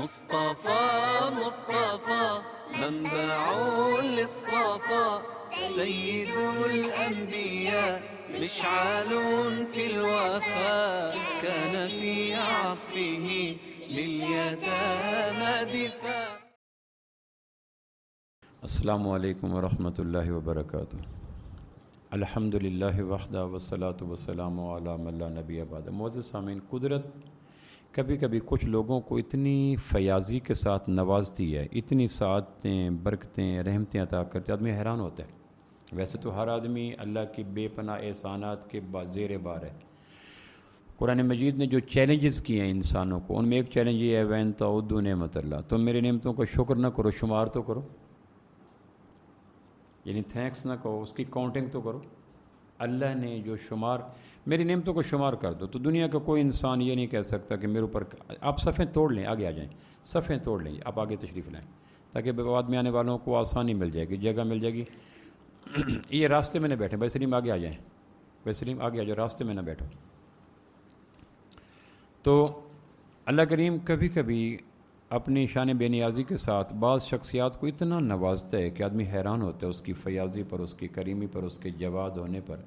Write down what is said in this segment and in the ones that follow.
مصطفى مصطفى منبع للصفا سيد الأنبياء مشعل في الوفاء كان في عطفه لليتامى دفاع. السلام علیکم ورحمۃ اللہ وبرکاتہ. الحمدللہ وحدہ والصلاۃ والسلام علی من لا نبی بعد. معزز سامعین، قدرت کبھی کبھی کچھ لوگوں کو اتنی فیاضی کے ساتھ نوازتی ہے، اتنی سعادتیں، برکتیں، رحمتیں عطا کرتے، آدمی حیران ہوتا ہے. ویسے تو ہر آدمی اللہ کی بے پناہ احسانات کے زیر بار ہے. قرآن مجید نے جو چیلنجز کیے ہیں انسانوں کو، ان میں ایک چیلنج یہ ہے وَإِن تَعُدُّوا نِعْمَتَ اللَّهِ، تم میری نعمتوں کا شکر نہ کرو، شمار تو کرو، یعنی تھینکس نہ کہو، اس کی کاؤنٹنگ تو کرو. اللہ نے جو میری نعمتوں کو شمار کر دو. تو دنیا کا کوئی انسان یہ نہیں کہہ سکتا کہ میرے اوپر آپ صفیں توڑ لیں، آگے آ جائیں، صفیں توڑ لیں، آپ آگے تشریف لائیں تاکہ بعد میں آنے والوں کو آسانی مل جائے گی، جگہ مل جائے گی. یہ راستے میں نہ بیٹھیں، بھائی سلیم آگے آ جائیں، بھائی سلیم آگے آ جاؤ، راستے میں نہ بیٹھو. تو اللہ کریم کبھی کبھی اپنی شان بے نیازی کے ساتھ بعض شخصیات کو اتنا نوازتا ہے کہ آدمی حیران ہوتا ہے اس کی فیاضی پر، اس کی کریمی پر، اس کے جواد ہونے پر،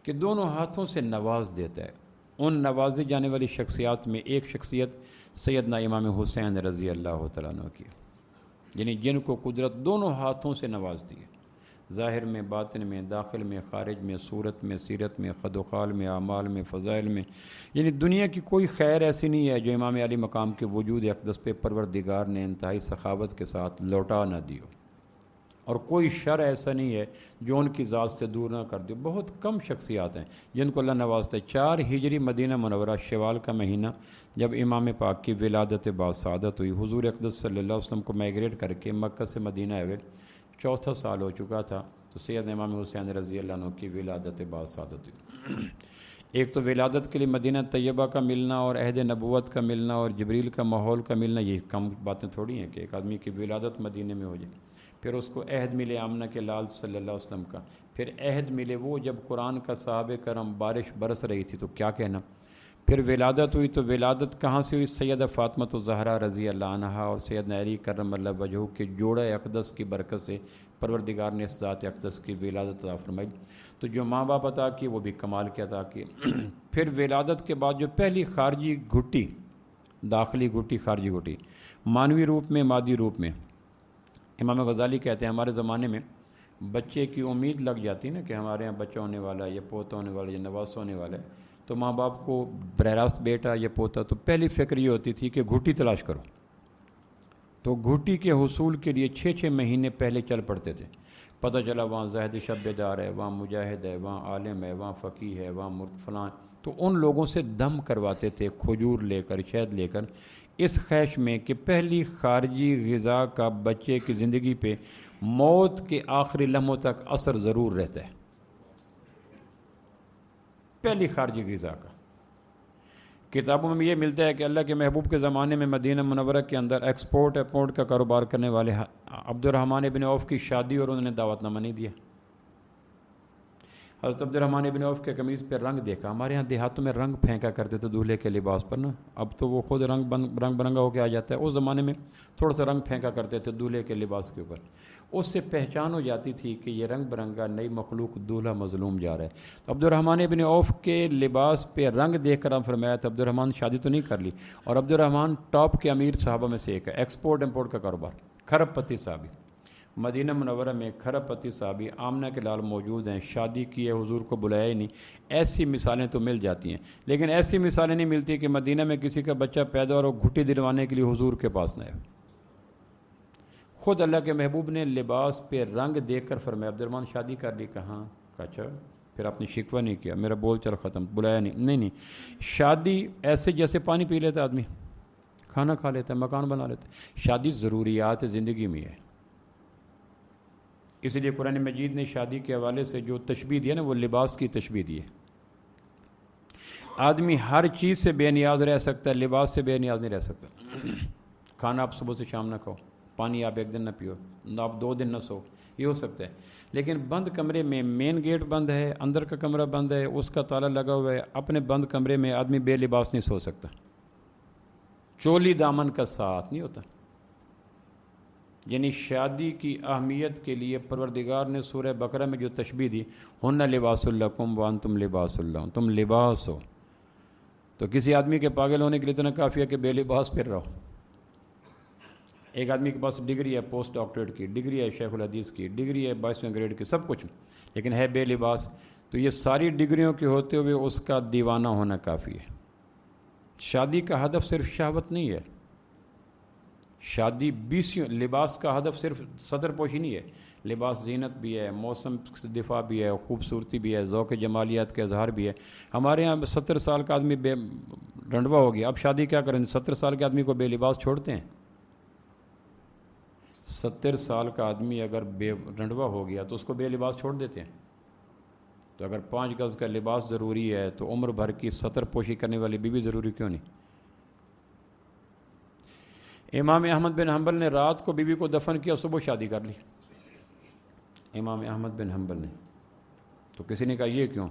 کہ دونوں ہاتھوں سے نواز دیتا ہے. ان نوازی جانے والی شخصیات میں ایک شخصیت سیدنا امام حسین رضی اللہ تعالیٰ عنہ کی، یعنی جن کو قدرت دونوں ہاتھوں سے نوازتی ہے، ظاہر میں، باطن میں، داخل میں، خارج میں، صورت میں، سیرت میں، خد و خال میں، اعمال میں، فضائل میں. یعنی دنیا کی کوئی خیر ایسی نہیں ہے جو امام علی مقام کے وجود اقدس پہ پروردگار نے انتہائی سخاوت کے ساتھ لوٹا نہ دی ہو، اور کوئی شر ایسا نہیں ہے جو ان کی ذات سے دور نہ کر دے. بہت کم شخصیات ہیں جن کو اللہ نوازتا ہے. 4 ہجری مدینہ منورہ شوال کا مہینہ جب امام پاک کی ولادت بعد سعادت ہوئی، حضور اقدس صلی اللہ علیہ وسلم کو مائگریٹ کر کے مکہ سے مدینہ آئے، 4 سال ہو چکا تھا، تو سید امام حسین رضی اللہ عنہ کی ولادت بعد سعادت ہوئی. ایک تو ولادت کے لیے مدینہ طیبہ کا ملنا اور عہد نبوت کا ملنا اور جبریل کا ماحول کا ملنا، یہ کم باتیں تھوڑی ہیں کہ ایک آدمی کی ولادت مدینہ میں ہو جائے. پھر اس کو عہد ملے آمنہ کے لال صلی اللہ علیہ وسلم کا، پھر عہد ملے وہ جب قرآن کا صحابہ کرم بارش برس رہی تھی تو کیا کہنا. پھر ولادت ہوئی تو ولادت کہاں سے ہوئی؟ سیدہ فاطمہ الزہرا رضی اللہ عنہا اور سیدنا علی کرم اللہ وجہہ کے جوڑا اقدس کی برکت سے پروردگار نے اس ذات اقدس کی ولادت عطا فرمائی. تو جو ماں باپ عطا کی وہ بھی کمال کے عطا کی. پھر ولادت کے بعد جو پہلی خارجی گھٹی، داخلی گھٹی، خارجی گھٹی، مانوی روپ میں، مادی روپ میں. امام غزالی کہتے ہیں ہمارے زمانے میں بچے کی امید لگ جاتی نا کہ ہمارے یہاں بچہ ہونے والا ہے، یا پوتا ہونے والا ہے، یا نواس ہونے والا ہے، تو ماں باپ کو براہ راست بیٹا یا پوتا، تو پہلی فکر یہ ہوتی تھی کہ گھٹی تلاش کرو. تو گھٹی کے حصول کے لیے 6 مہینے پہلے چل پڑتے تھے. پتہ چلا وہاں زاہد شب بیدار ہے، وہاں مجاہد ہے، وہاں عالم ہے، وہاں فقیہ ہے، وہاں فلاں. تو ان لوگوں سے دم کرواتے تھے، کھجور لے کر، شہد لے کر، اس خواہش میں کہ پہلی خارجی غذا کا بچے کی زندگی پہ موت کے آخری لمحوں تک اثر ضرور رہتا ہے. پہلی خارجی غذا کا. کتابوں میں یہ ملتا ہے کہ اللہ کے محبوب کے زمانے میں مدینہ منورہ کے اندر ایکسپورٹ امپورٹ کا کاروبار کرنے والے عبد الرحمن بن عوف کی شادی اور انہوں نے دعوت نامہ نہیں دیا. حضرت عبد الرحمن بن عوف کے قمیض پہ رنگ دیکھا. ہمارے ہاں دیہاتوں میں رنگ پھینکا کرتے تھے دولہے کے لباس پر نا، اب تو وہ خود رنگ برنگا ہو کے آ جاتا ہے. اس زمانے میں تھوڑا سا رنگ پھینکا کرتے تھے دولہے کے لباس کے اوپر. اس سے پہچان ہو جاتی تھی کہ یہ رنگ برنگا نئی مخلوق دولہا مظلوم جا رہا ہے. تو عبد الرحمن بن عوف کے لباس پہ رنگ دیکھ کر ہم فرمایا تھا عبد الرحمن شادی تو نہیں کر لی. اور عبد الرحمن ٹاپ کے امیر صحابہ میں سے ایک ہے، ایکسپورٹ امپورٹ کا کاروبار، کھرب پتی صحابی. مدینہ منورہ میں کھرب پتی صحابی آمنہ کے لال موجود ہیں، شادی کی ہے، حضور کو بلایا ہی نہیں. ایسی مثالیں تو مل جاتی ہیں، لیکن ایسی مثالیں نہیں ملتی کہ مدینہ میں کسی کا بچہ پیدا اور گھٹی دلوانے کے لیے حضور کے پاس نہ آئے. خود اللہ کے محبوب نے لباس پہ رنگ دیکھ کر فرمایا عبد الرحمن شادی کر لی. کہاں؟ اچھا. پھر آپ نے شکوہ نہیں کیا، میرا بول چل ختم، بلایا نہیں. شادی ایسے جیسے پانی پی لیتا آدمی، کھانا کھا لیتا ہے، مکان بنا لیتا ہے. شادی ضروریات زندگی میں ہے. اس لیے قرآن مجید نے شادی کے حوالے سے جو تشبیہ دی ہے نا، وہ لباس کی تشبیہ دی ہے. آدمی ہر چیز سے بے نیاز رہ سکتا ہے، لباس سے بے نیاز نہیں رہ سکتا. کھانا آپ صبح سے شام نہ کھاؤ، پانی آپ 1 دن نہ پیو، آپ 2 دن نہ سو، یہ ہو سکتا ہے. لیکن بند کمرے میں، مین گیٹ بند ہے، اندر کا کمرہ بند ہے، اس کا تالا لگا ہوا ہے، اپنے بند کمرے میں آدمی بے لباس نہیں سو سکتا. چولی دامن کا ساتھ نہیں ہوتا. یعنی شادی کی اہمیت کے لیے پروردگار نے سورہ بقرہ میں جو تشبیہ دی، ہن لباس لکم وانتم لباس لہم، تم لباس ہو. تو کسی آدمی کے پاگل ہونے کے لیے اتنا کافی ہے کہ بے لباس پھر رہو. ایک آدمی کے پاس ڈگری ہے پوسٹ ڈاکٹریٹ کی، ڈگری ہے شیخ الحدیث کی، ڈگری ہے 22ویں گریڈ کی، سب کچھ، لیکن ہے بے لباس. تو یہ ساری ڈگریوں کے ہوتے ہوئے اس کا دیوانہ ہونا کافی ہے. شادی کا ہدف صرف شہوت نہیں ہے. شادی لباس کا ہدف صرف ستر پوشی نہیں ہے. لباس زینت بھی ہے، موسم دفاع بھی ہے، خوبصورتی بھی ہے، ذوق جمالیات کا اظہار بھی ہے. ہمارے ہاں 70 سال کا آدمی بے رنڈوا ہو گیا، اب شادی کیا کریں؟ 70 سال کے آدمی کو بے لباس چھوڑتے ہیں؟ 70 سال کا آدمی اگر بے رنڈوا ہو گیا تو اس کو بے لباس چھوڑ دیتے ہیں. تو اگر 5 گز کا لباس ضروری ہے تو عمر بھر کی 70 پوشی کرنے والی بیوی ضروری کیوں نہیں؟ امام احمد بن حنبل نے رات کو بیوی کو دفن کیا، صبح شادی کر لی. امام احمد بن حنبل نے. تو کسی نے کہا یہ کیوں؟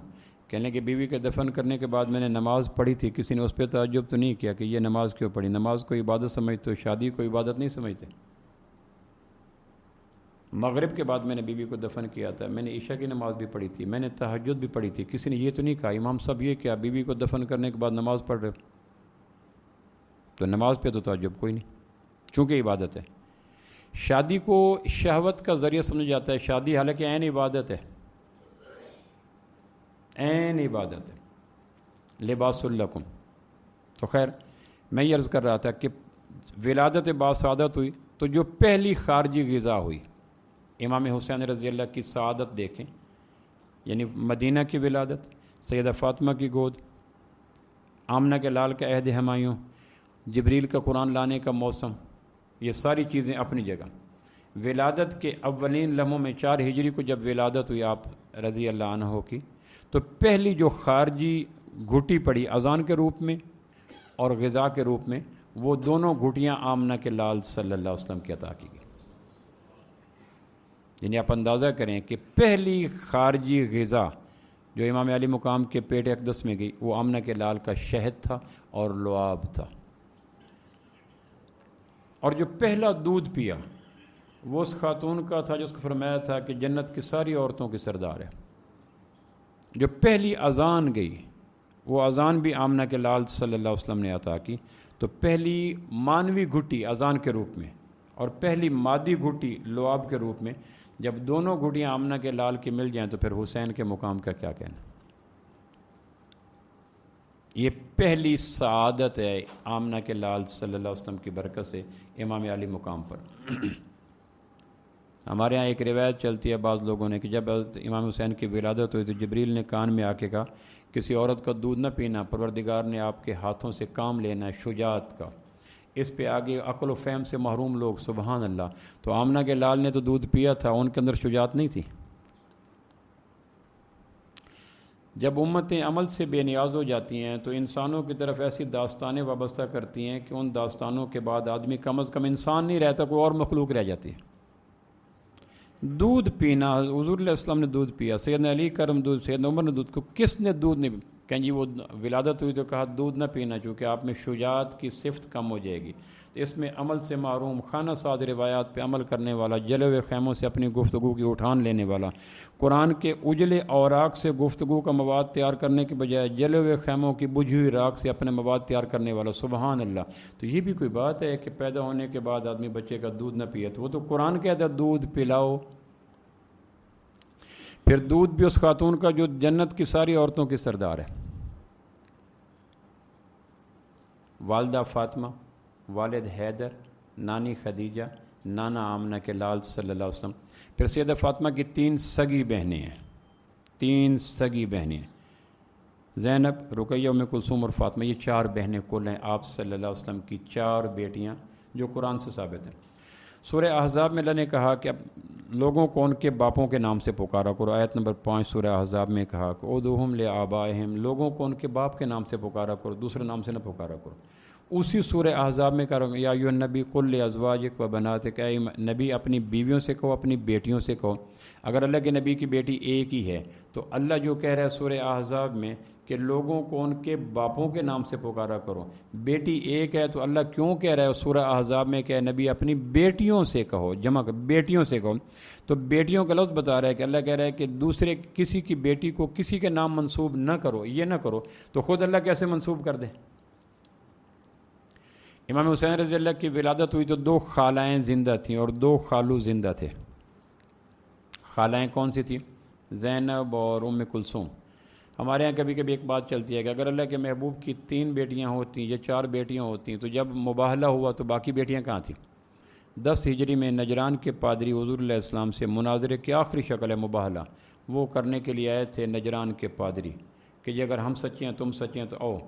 کہنے کہ بیوی کے دفن کرنے کے بعد میں نے نماز پڑھی تھی. کسی نے اس پہ تعجب تو نہیں کیا کہ یہ نماز کیوں پڑھی؟ نماز کو عبادت سمجھتے ہو، شادی کو عبادت نہیں سمجھتے. مغرب کے بعد میں نے بیوی کو دفن کیا تھا، میں نے عشاء کی نماز بھی پڑھی تھی، میں نے تہجد بھی پڑھی تھی. کسی نے یہ تو نہیں کہا امام صاحب یہ کیا بیوی کو دفن کرنے کے بعد نماز پڑھ رہے ہو؟ تو نماز پہ تو تعجب کوئی نہیں، چونکہ عبادت ہے. شادی کو شہوت کا ذریعہ سمجھا جاتا ہے. شادی حالانکہ عین عبادت ہے، عین عبادت ہے. لباس لکم. تو خیر میں یہ عرض کر رہا تھا کہ ولادت باسعادت ہوئی تو جو پہلی خارجی غذا ہوئی، امام حسین رضی اللہ کی سعادت دیکھیں، یعنی مدینہ کی ولادت، سیدہ فاطمہ کی گود، آمنہ کے لال کا عہد ہمایوں، جبریل کا قرآن لانے کا موسم، یہ ساری چیزیں اپنی جگہ. ولادت کے اولین لمحوں میں 4 ہجری کو جب ولادت ہوئی آپ رضی اللہ عنہ کی، تو پہلی جو خارجی گھٹی پڑی اذان کے روپ میں اور غذا کے روپ میں، وہ دونوں گھٹیاں آمنہ کے لال صلی اللہ علیہ وسلم کی عطا کی گئی. یعنی آپ اندازہ کریں کہ پہلی خارجی غذا جو امام علی مقام کے پیٹ اقدس میں گئی وہ آمنہ کے لال کا شہد تھا اور لعاب تھا. اور جو پہلا دودھ پیا وہ اس خاتون کا تھا جس کو فرمایا تھا کہ جنت کی ساری عورتوں کی سردار ہے. جو پہلی اذان گئی وہ اذان بھی آمنہ کے لال صلی اللہ علیہ وسلم نے عطا کی. تو پہلی مانوی گھٹی اذان کے روپ میں اور پہلی مادی گھٹی لعاب کے روپ میں، جب دونوں گھٹیاں آمنہ کے لال کی مل جائیں تو پھر حسین کے مقام کا کیا کہنا. یہ پہلی سعادت ہے آمنہ کے لال صلی اللہ علیہ وسلم کی برکت سے امام علی مقام پر. ہمارے ہاں ایک روایت چلتی ہے بعض لوگوں نے کہ جب امام حسین کی ولادت ہوئی تو جبریل نے کان میں آ کے کہا کسی عورت کا دودھ نہ پینا، پروردگار نے آپ کے ہاتھوں سے کام لینا ہے شجاعت کا. اس پہ آگے عقل و فہم سے محروم لوگ سبحان اللہ. تو آمنہ کے لال نے تو دودھ پیا تھا، ان کے اندر شجاعت نہیں تھی. جب امتیں عمل سے بے نیاز ہو جاتی ہیں تو انسانوں کی طرف ایسی داستانیں وابستہ کرتی ہیں کہ ان داستانوں کے بعد آدمی کم از کم انسان نہیں رہتا، کوئی اور مخلوق رہ جاتی ہے. دودھ پینا، حضور علیہ السلام نے دودھ پیا، سیدنا علی کرم دودھ، سیدنا عمر نے دودھ کو، کس نے دودھ نہیں؟ کہیں جی وہ ولادت ہوئی تو کہا دودھ نہ پینا چونکہ آپ میں شجاعت کی صفت کم ہو جائے گی. تو اس میں عمل سے محروم، خانہ ساز روایات پہ عمل کرنے والا، جلے ہوئے خیموں سے اپنی گفتگو کی اٹھان لینے والا، قرآن کے اجلے اوراق سے گفتگو کا مواد تیار کرنے کے بجائے جلے ہوئے خیموں کی بجھی ہوئی راکھ سے اپنے مواد تیار کرنے والا، سبحان اللہ. تو یہ بھی کوئی بات ہے کہ پیدا ہونے کے بعد آدمی بچے کا دودھ نہ پیے؟ تو وہ تو قرآن کہتا ہے دودھ پلاؤ. پھر دودھ بھی اس خاتون کا جو جنت کی ساری عورتوں کی سردار ہے، والدہ فاطمہ، والد حیدر، نانی خدیجہ، نانا آمنہ کے لال صلی اللہ علیہ وسلم. پھر سیدہ فاطمہ کی 3 سگی بہنیں ہیں، 3 سگی بہنیں ہیں، زینب، رقیہ، ام کلثوم اور فاطمہ. یہ 4 بہنیں کل ہیں آپ صلی اللہ علیہ وسلم کی 4 بیٹیاں جو قرآن سے ثابت ہیں. سورہ احزاب میں اللہ نے کہا کہ اب لوگوں کو ان کے باپوں کے نام سے پکارا کرو. آیت نمبر 5 سورہ احزاب میں کہا کہ ادعوہم لآبائہم، لوگوں کو ان کے باپ کے نام سے پکارا کرو، دوسرے نام سے نہ پکارا کرو. اسی سورہ احزاب میں کہا یا ایھا النبی قل لازواجک و بناتک، اے نبی اپنی بیویوں سے کہو، اپنی بیٹیوں سے کہو. اگر اللہ کے نبی کی بیٹی ایک ہی ہے تو اللہ جو کہہ رہا ہے سورہ احزاب میں کہ لوگوں کو ان کے باپوں کے نام سے پکارا کرو. بیٹی ایک ہے تو اللہ کیوں کہہ رہا ہے سورہ احزاب میں کہ نبی اپنی بیٹیوں سے کہو, جمع کر بیٹیوں سے کہو. تو بیٹیوں کا لفظ بتا رہا ہے کہ اللہ کہہ رہا ہے کہ دوسرے کسی کی بیٹی کو کسی کے نام منسوب نہ کرو, یہ نہ کرو. تو خود اللہ کیسے منسوب کر دے؟ امام حسین رضی اللہ کی ولادت ہوئی تو 2 خالائیں زندہ تھیں اور 2 خالو زندہ تھے. خالائیں کون سی تھیں؟ زینب اور ام کلثوم. ہمارے ہاں کبھی کبھی ایک بات چلتی ہے کہ اگر اللہ کے محبوب کی 3 بیٹیاں ہوتی یا 4 بیٹیاں ہوتی تو جب مباہلہ ہوا تو باقی بیٹیاں کہاں تھیں؟ 10 ہجری میں نجران کے پادری حضور علیہ السلام سے مناظرے کی آخری شکل ہے مباہلہ, وہ کرنے کے لیے آئے تھے نجران کے پادری کہ یہ اگر ہم سچے ہیں تم سچے ہیں تو آؤ.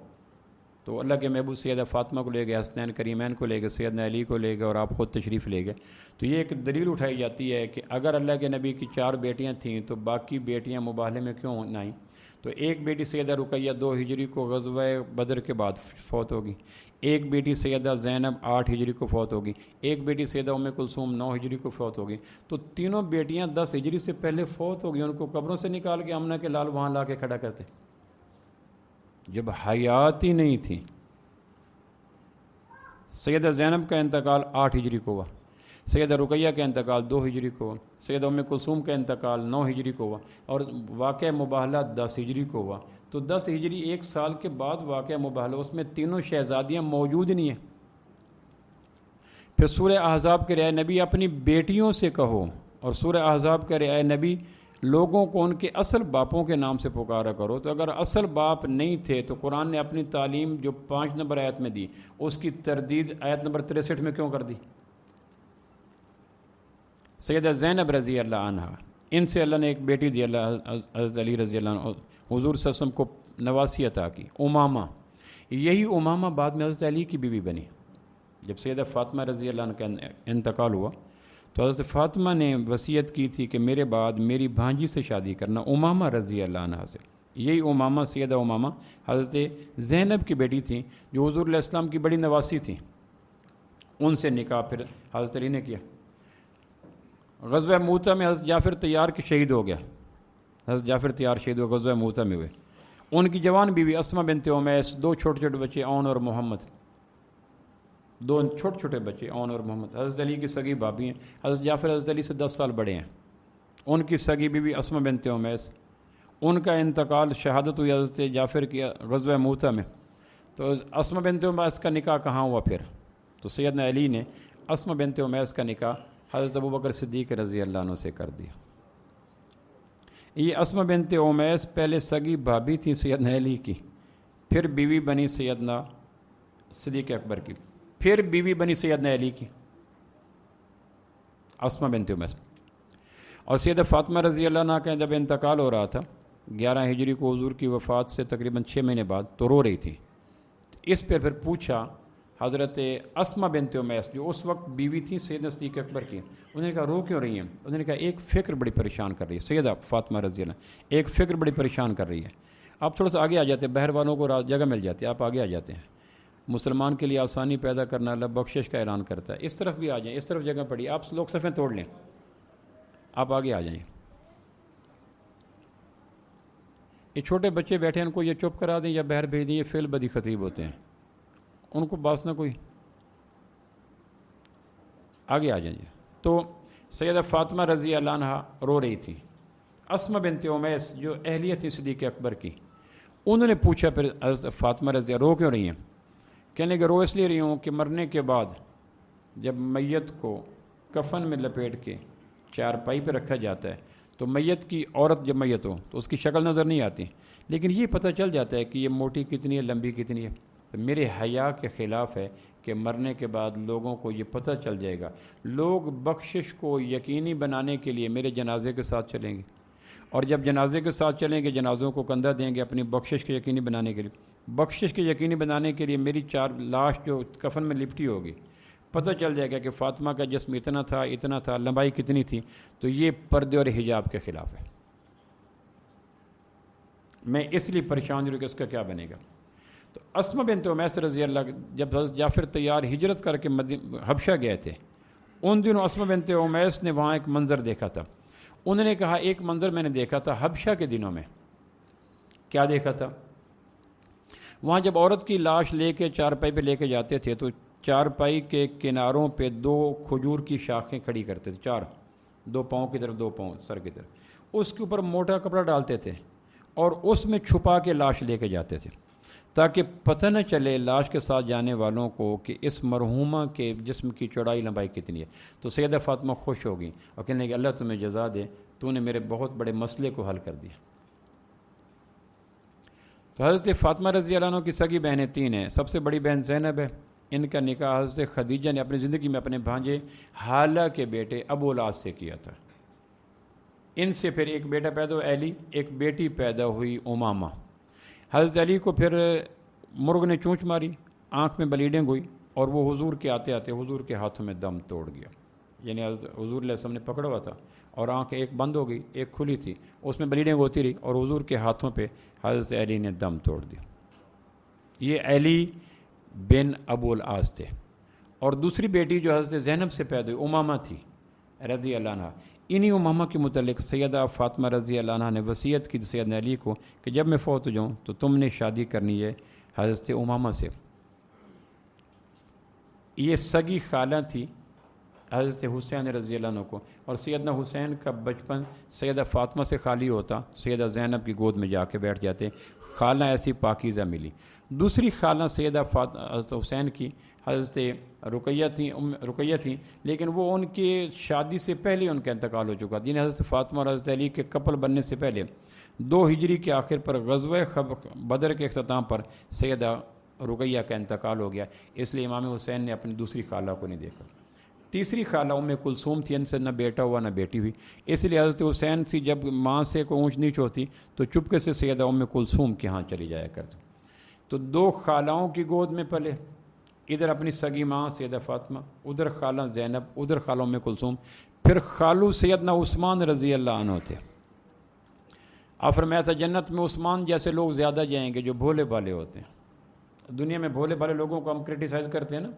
تو اللہ کے محبوب سیدہ فاطمہ کو لے گئے, حسنین کریمین کو لے گئے, سیدنا علی کو لے گئے اور آپ خود تشریف لے گئے. تو یہ ایک دلیل اٹھائی جاتی ہے کہ اگر اللہ کے نبی کی 4 بیٹیاں تھیں تو باقی بیٹیاں مباہلے میں کیوں نہ آئیں؟ تو ایک بیٹی سیدہ رقیہ 2 ہجری کو غزوہ بدر کے بعد فوت ہوگی, ایک بیٹی سیدہ زینب 8 ہجری کو فوت ہوگی, ایک بیٹی سیدہ ام کلثوم 9 ہجری کو فوت ہوگی. تو تینوں بیٹیاں 10 ہجری سے پہلے فوت ہوگی. ان کو قبروں سے نکال کے آمنہ کے لال وہاں لا کے کھڑا کرتے جب حیات ہی نہیں تھی. سیدہ زینب کا انتقال 8 ہجری کو ہوا, سیدہ رقیہ کا انتقال 2 ہجری کو ہوا, سیدہ ام کلثوم کا انتقال 9 ہجری کو ہوا اور واقعہ مباہلہ 10 ہجری کو ہوا. تو 10 ہجری 1 سال کے بعد واقعہ مباہلہ, اس میں تینوں شہزادیاں موجود نہیں ہیں. پھر سورہ احزاب کے اے نبی اپنی بیٹیوں سے کہو, اور سورہ احزاب کے اے نبی لوگوں کو ان کے اصل باپوں کے نام سے پکارا کرو. تو اگر اصل باپ نہیں تھے تو قرآن نے اپنی تعلیم جو 5 نمبر آیت میں دی اس کی تردید آیت نمبر 63 میں کیوں کر دی؟ سیدہ زینب رضی اللہ عنہ, ان سے اللہ نے ایک بیٹی دی, اللہ حضرت علی رضی اللہ عنہ حضور صلی اللہ علیہ وسلم کو نواسی عطا کی, امامہ. یہی امامہ بعد میں حضرت علی کی بیوی بنی. جب سیدہ فاطمہ رضی اللہ عنہ کا انتقال ہوا تو حضرت فاطمہ نے وصیت کی تھی کہ میرے بعد میری بھانجی سے شادی کرنا, امامہ رضی اللہ عنہ سے. یہی امامہ سیدہ امامہ حضرت زینب کی بیٹی تھیں جو حضور علیہ السلام کی بڑی نواسی تھیں. ان سے نکاح پھر حضرت علی نے کیا. غزوہ موتہ میں حضرت جعفر طیار کے شہید ہو گیا, حضرت جعفر طیار شہید ہوئے, غزوہ موتہ میں ہوئے. ان کی جوان بیوی اسمہ بنت امیس, 2 چھوٹے چھوٹے بچے اون اور محمد, 2 چھوٹے چھوٹے بچے اون اور محمد. حضرت علی کی سگی بھابھی ہیں. حضرت جعفر حضرت علی سے 10 سال بڑے ہیں. ان کی سگی بیوی اسمہ بنت امیس, ان کا انتقال شہادت ہوئی حضرت جعفر کی غزوہ موتہ میں. تو اسمہ بنت امیس کا نکاح کہاں ہوا پھر؟ تو سیدنا علی نے اسمہ بنت امیس کا نکاح حضرت ابوبکر صدیق رضی اللہ عنہ سے کر دیا. یہ اسمہ بنت امیس پہلے سگی بھابھی تھی سیدنا علی کی, پھر بیوی بنی سیدنا صدیق اکبر کی, پھر بیوی بنی سیدنا علی کی, اسمہ بنت امیس. اور سیدہ فاطمہ رضی اللہ عنہ کا جب انتقال ہو رہا تھا 11 ہجری کو حضور کی وفات سے تقریباً 6 مہینے بعد, تو رو رہی تھی. اس پہ پھر پوچھا حضرت اسمہ بنت امیس جو اس وقت بیوی تھی سیدنا صدیق اکبر کی, انہوں نے کہا رو کیوں رہی ہیں؟ انہوں نے کہا ایک فکر بڑی پریشان کر رہی ہے. سیدہ فاطمہ رضی اللہ, ایک فکر بڑی پریشان کر رہی ہے. آپ تھوڑا سا آگے آ جاتے ہیں, بہر والوں کو جگہ مل جاتی ہے, آپ آگے آ جاتے ہیں. مسلمان کے لیے آسانی پیدا کرنا, اللہ بخشش کا اعلان کرتا ہے. اس طرف بھی آ جائیں, اس طرف جگہ پڑی, آپ لوگ صفیں توڑ لیں, آپ آگے آ جائیں. یہ چھوٹے بچے بیٹھے ہیں, ان کو یہ چپ کرا دیں یا بہر بھیج دیں, یہ فعل بدی خطیب ہوتے ہیں, ان کو باس نہ کوئی. آگے آ جائیں. تو سیدہ فاطمہ رضی اللہ عنہ رو رہی تھی. اسمہ بنت امیس جو اہلیہ تھی صدیق اکبر کی, انہوں نے پوچھا پھر حضرت فاطمہ رضی اللہ رو کیوں رہی ہیں؟ کہنے کہ رو اس لیے رہی ہوں کہ مرنے کے بعد جب میت کو کفن میں لپیٹ کے چارپائی پہ رکھا جاتا ہے تو میت کی, عورت جب میت ہو تو اس کی شکل نظر نہیں آتی, لیکن یہ پتہ چل جاتا ہے کہ یہ موٹی کتنی ہے, لمبی کتنی ہے. تو میرے حیا کے خلاف ہے کہ مرنے کے بعد لوگوں کو یہ پتہ چل جائے گا. لوگ بخشش کو یقینی بنانے کے لیے میرے جنازے کے ساتھ چلیں گے, اور جب جنازے کے ساتھ چلیں گے جنازوں کو کندھا دیں گے اپنی بخشش کے یقینی بنانے کے لیے. بخشش کے یقینی بنانے کے لیے میری 4 لاش جو کفن میں لپٹی ہوگی, پتہ چل جائے گا کہ فاطمہ کا جسم اتنا تھا, لمبائی کتنی تھی. تو یہ پردے اور حجاب کے خلاف ہے. میں اس لیے پریشان ہوں کہ اس کا کیا بنے گا. تو اسمہ بنت امیس رضی اللہ جب حضرت جعفر طیار ہجرت کر کے حبشہ گئے تھے, ان دنوں اسمہ بنت امیس نے وہاں ایک منظر دیکھا تھا. انہوں نے کہا ایک منظر میں نے دیکھا تھا حبشہ کے دنوں میں. کیا دیکھا تھا؟ وہاں جب عورت کی لاش لے کے چارپائی پہ لے کے جاتے تھے تو چارپائی کے کناروں پہ 2 کھجور کی شاخیں کھڑی کرتے تھے، 4، 2 پاؤں کی طرف 2 پاؤں سر کی طرف، اس کے اوپر موٹا کپڑا ڈالتے تھے اور اس میں چھپا کے لاش لے کے جاتے تھے تاکہ پتہ نہ چلے لاش کے ساتھ جانے والوں کو کہ اس مرحومہ کے جسم کی چوڑائی لمبائی کتنی ہے۔ تو سیدہ فاطمہ خوش ہو گئیں اور کہنے کہ اللہ تمہیں جزا دے، تو نے میرے بہت بڑے مسئلے کو حل کر دیا۔ تو حضرت فاطمہ رضی اللہ عنہ کی سگی بہنیں 3 ہیں۔ سب سے بڑی بہن زینب ہے، ان کا نکاح حضرت خدیجہ نے اپنی زندگی میں اپنے بھانجے حالہ کے بیٹے ابو العاص سے کیا تھا۔ ان سے پھر ایک بیٹا پیدا ہوا علی، ایک بیٹی پیدا ہوئی امامہ۔ حضرت علی کو پھر مرغ نے چونچ ماری، آنکھ میں بلیڈنگ ہوئی اور وہ حضور کے آتے آتے حضور کے ہاتھوں میں دم توڑ گیا، یعنی حضور علیہ السلام نے پکڑا ہوا تھا اور آنکھ ایک بند ہو گئی ایک کھلی تھی، اس میں بلیڈنگ ہوتی رہی اور حضور کے ہاتھوں پہ حضرت علی نے دم توڑ دیا۔ یہ علی بن ابو العاص تھے۔ اور دوسری بیٹی جو حضرت زینب سے پیدا ہوئی امامہ تھی رضی اللہ عنہ۔ انہی امامہ کے متعلق سیدہ فاطمہ رضی اللہ عنہ نے وصیت کی سیدنا علی کو کہ جب میں فوت ہو جاؤں تو تم نے شادی کرنی ہے حضرت امامہ سے۔ یہ سگی خالہ تھی حضرت حسین رضی اللہ عنہ کو، اور سیدنا حسین کا بچپن سیدہ فاطمہ سے خالی ہوتا، سیدہ زینب کی گود میں جا کے بیٹھ جاتے۔ خالہ ایسی پاکیزہ ملی۔ دوسری خالہ سیدہ حضرت حسین کی حضرت رقیہ تھیں، لیکن وہ ان کی شادی سے پہلے ان کا انتقال ہو چکا، یعنی حضرت فاطمہ اور حضرت علی کے کپل بننے سے پہلے 2 ہجری کے آخر پر غزوہ بدر کے اختتام پر سیدہ رقیہ کا انتقال ہو گیا، اس لیے امام حسین نے اپنی دوسری خالہ کو نہیں دیکھا۔ تیسری خالہ ام کلثوم تھی، ان سے نہ بیٹا ہوا نہ بیٹی ہوئی، اس لیے حضرت حسین سے جب ماں سے کوئی اونچ نیچ ہوتی تو چپکے سے سیدہ ام کلثوم کے ہاں چلی جایا کرتی۔ تو 2 خالاؤں کی گود میں پلے، ادھر اپنی سگی ماں سیدہ فاطمہ، ادھر خالہ زینب، ادھر خالہ ام کلثوم، پھر خالو سیدنا عثمان رضی اللہ عنہ تھے۔ آپ فرمایا تھا جنت میں عثمان جیسے لوگ زیادہ جائیں گے جو بھولے بھالے ہوتے ہیں۔ دنیا میں بھولے بھالے لوگوں کو ہم کرٹیسائز کرتے ہیں نا،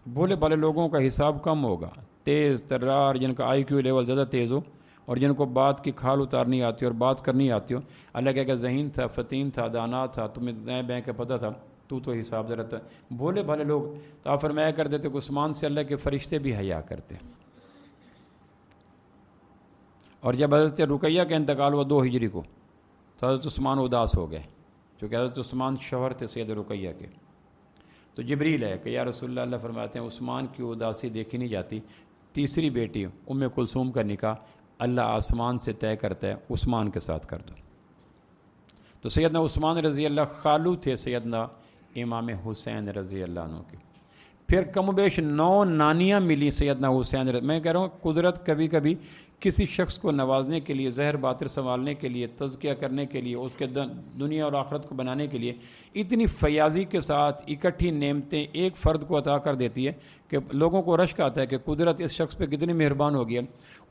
بھولے بھالے لوگوں کا حساب کم ہوگا، تیز ترار جن کا IQ لیول زیادہ تیز ہو اور جن کو بات کی کھال اتارنی آتی ہو اور بات کرنی آتی ہو۔ اللہ کہ ذہین تھا، فتین تھا، دانا تھا، تمہیں نئے بیں کا پتہ تھا، تو حساب ذرا تھا۔ بھولے بھالے لوگ تو آپ فرمایا کرتے تھے کہ عثمان سے اللہ کے فرشتے بھی حیا کرتے۔ اور جب حضرت رقیہ کا انتقال ہوا 2 ہجری کو تو حضرت عثمان اداس ہو گئے، کیونکہ حضرت عثمان شوہر تھے سید رقیہ کے۔ تو جبریل ہے کہ یا رسول اللہ، اللہ فرماتے ہیں عثمان کی اداسی دیکھی نہیں جاتی، تیسری بیٹی ام کلثوم کا نکاح اللہ آسمان سے طے کرتا ہے، عثمان کے ساتھ کر دو۔ تو سیدنا عثمان رضی اللہ خالو تھے سیدنا امام حسین رضی اللہ عنہ کے۔ پھر کم و بیش 9 نانیاں ملی سیدنا حسین میں کہہ رہا ہوں قدرت کبھی کبھی کسی شخص کو نوازنے کے لیے، زہر باطر سنبھالنے کے لیے، تزکیہ کرنے کے لیے، اس کے دنیا اور آخرت کو بنانے کے لیے اتنی فیاضی کے ساتھ اکٹھی نعمتیں ایک فرد کو عطا کر دیتی ہے کہ لوگوں کو رشک آتا ہے کہ قدرت اس شخص پہ کتنی مہربان ہو گئی ہے۔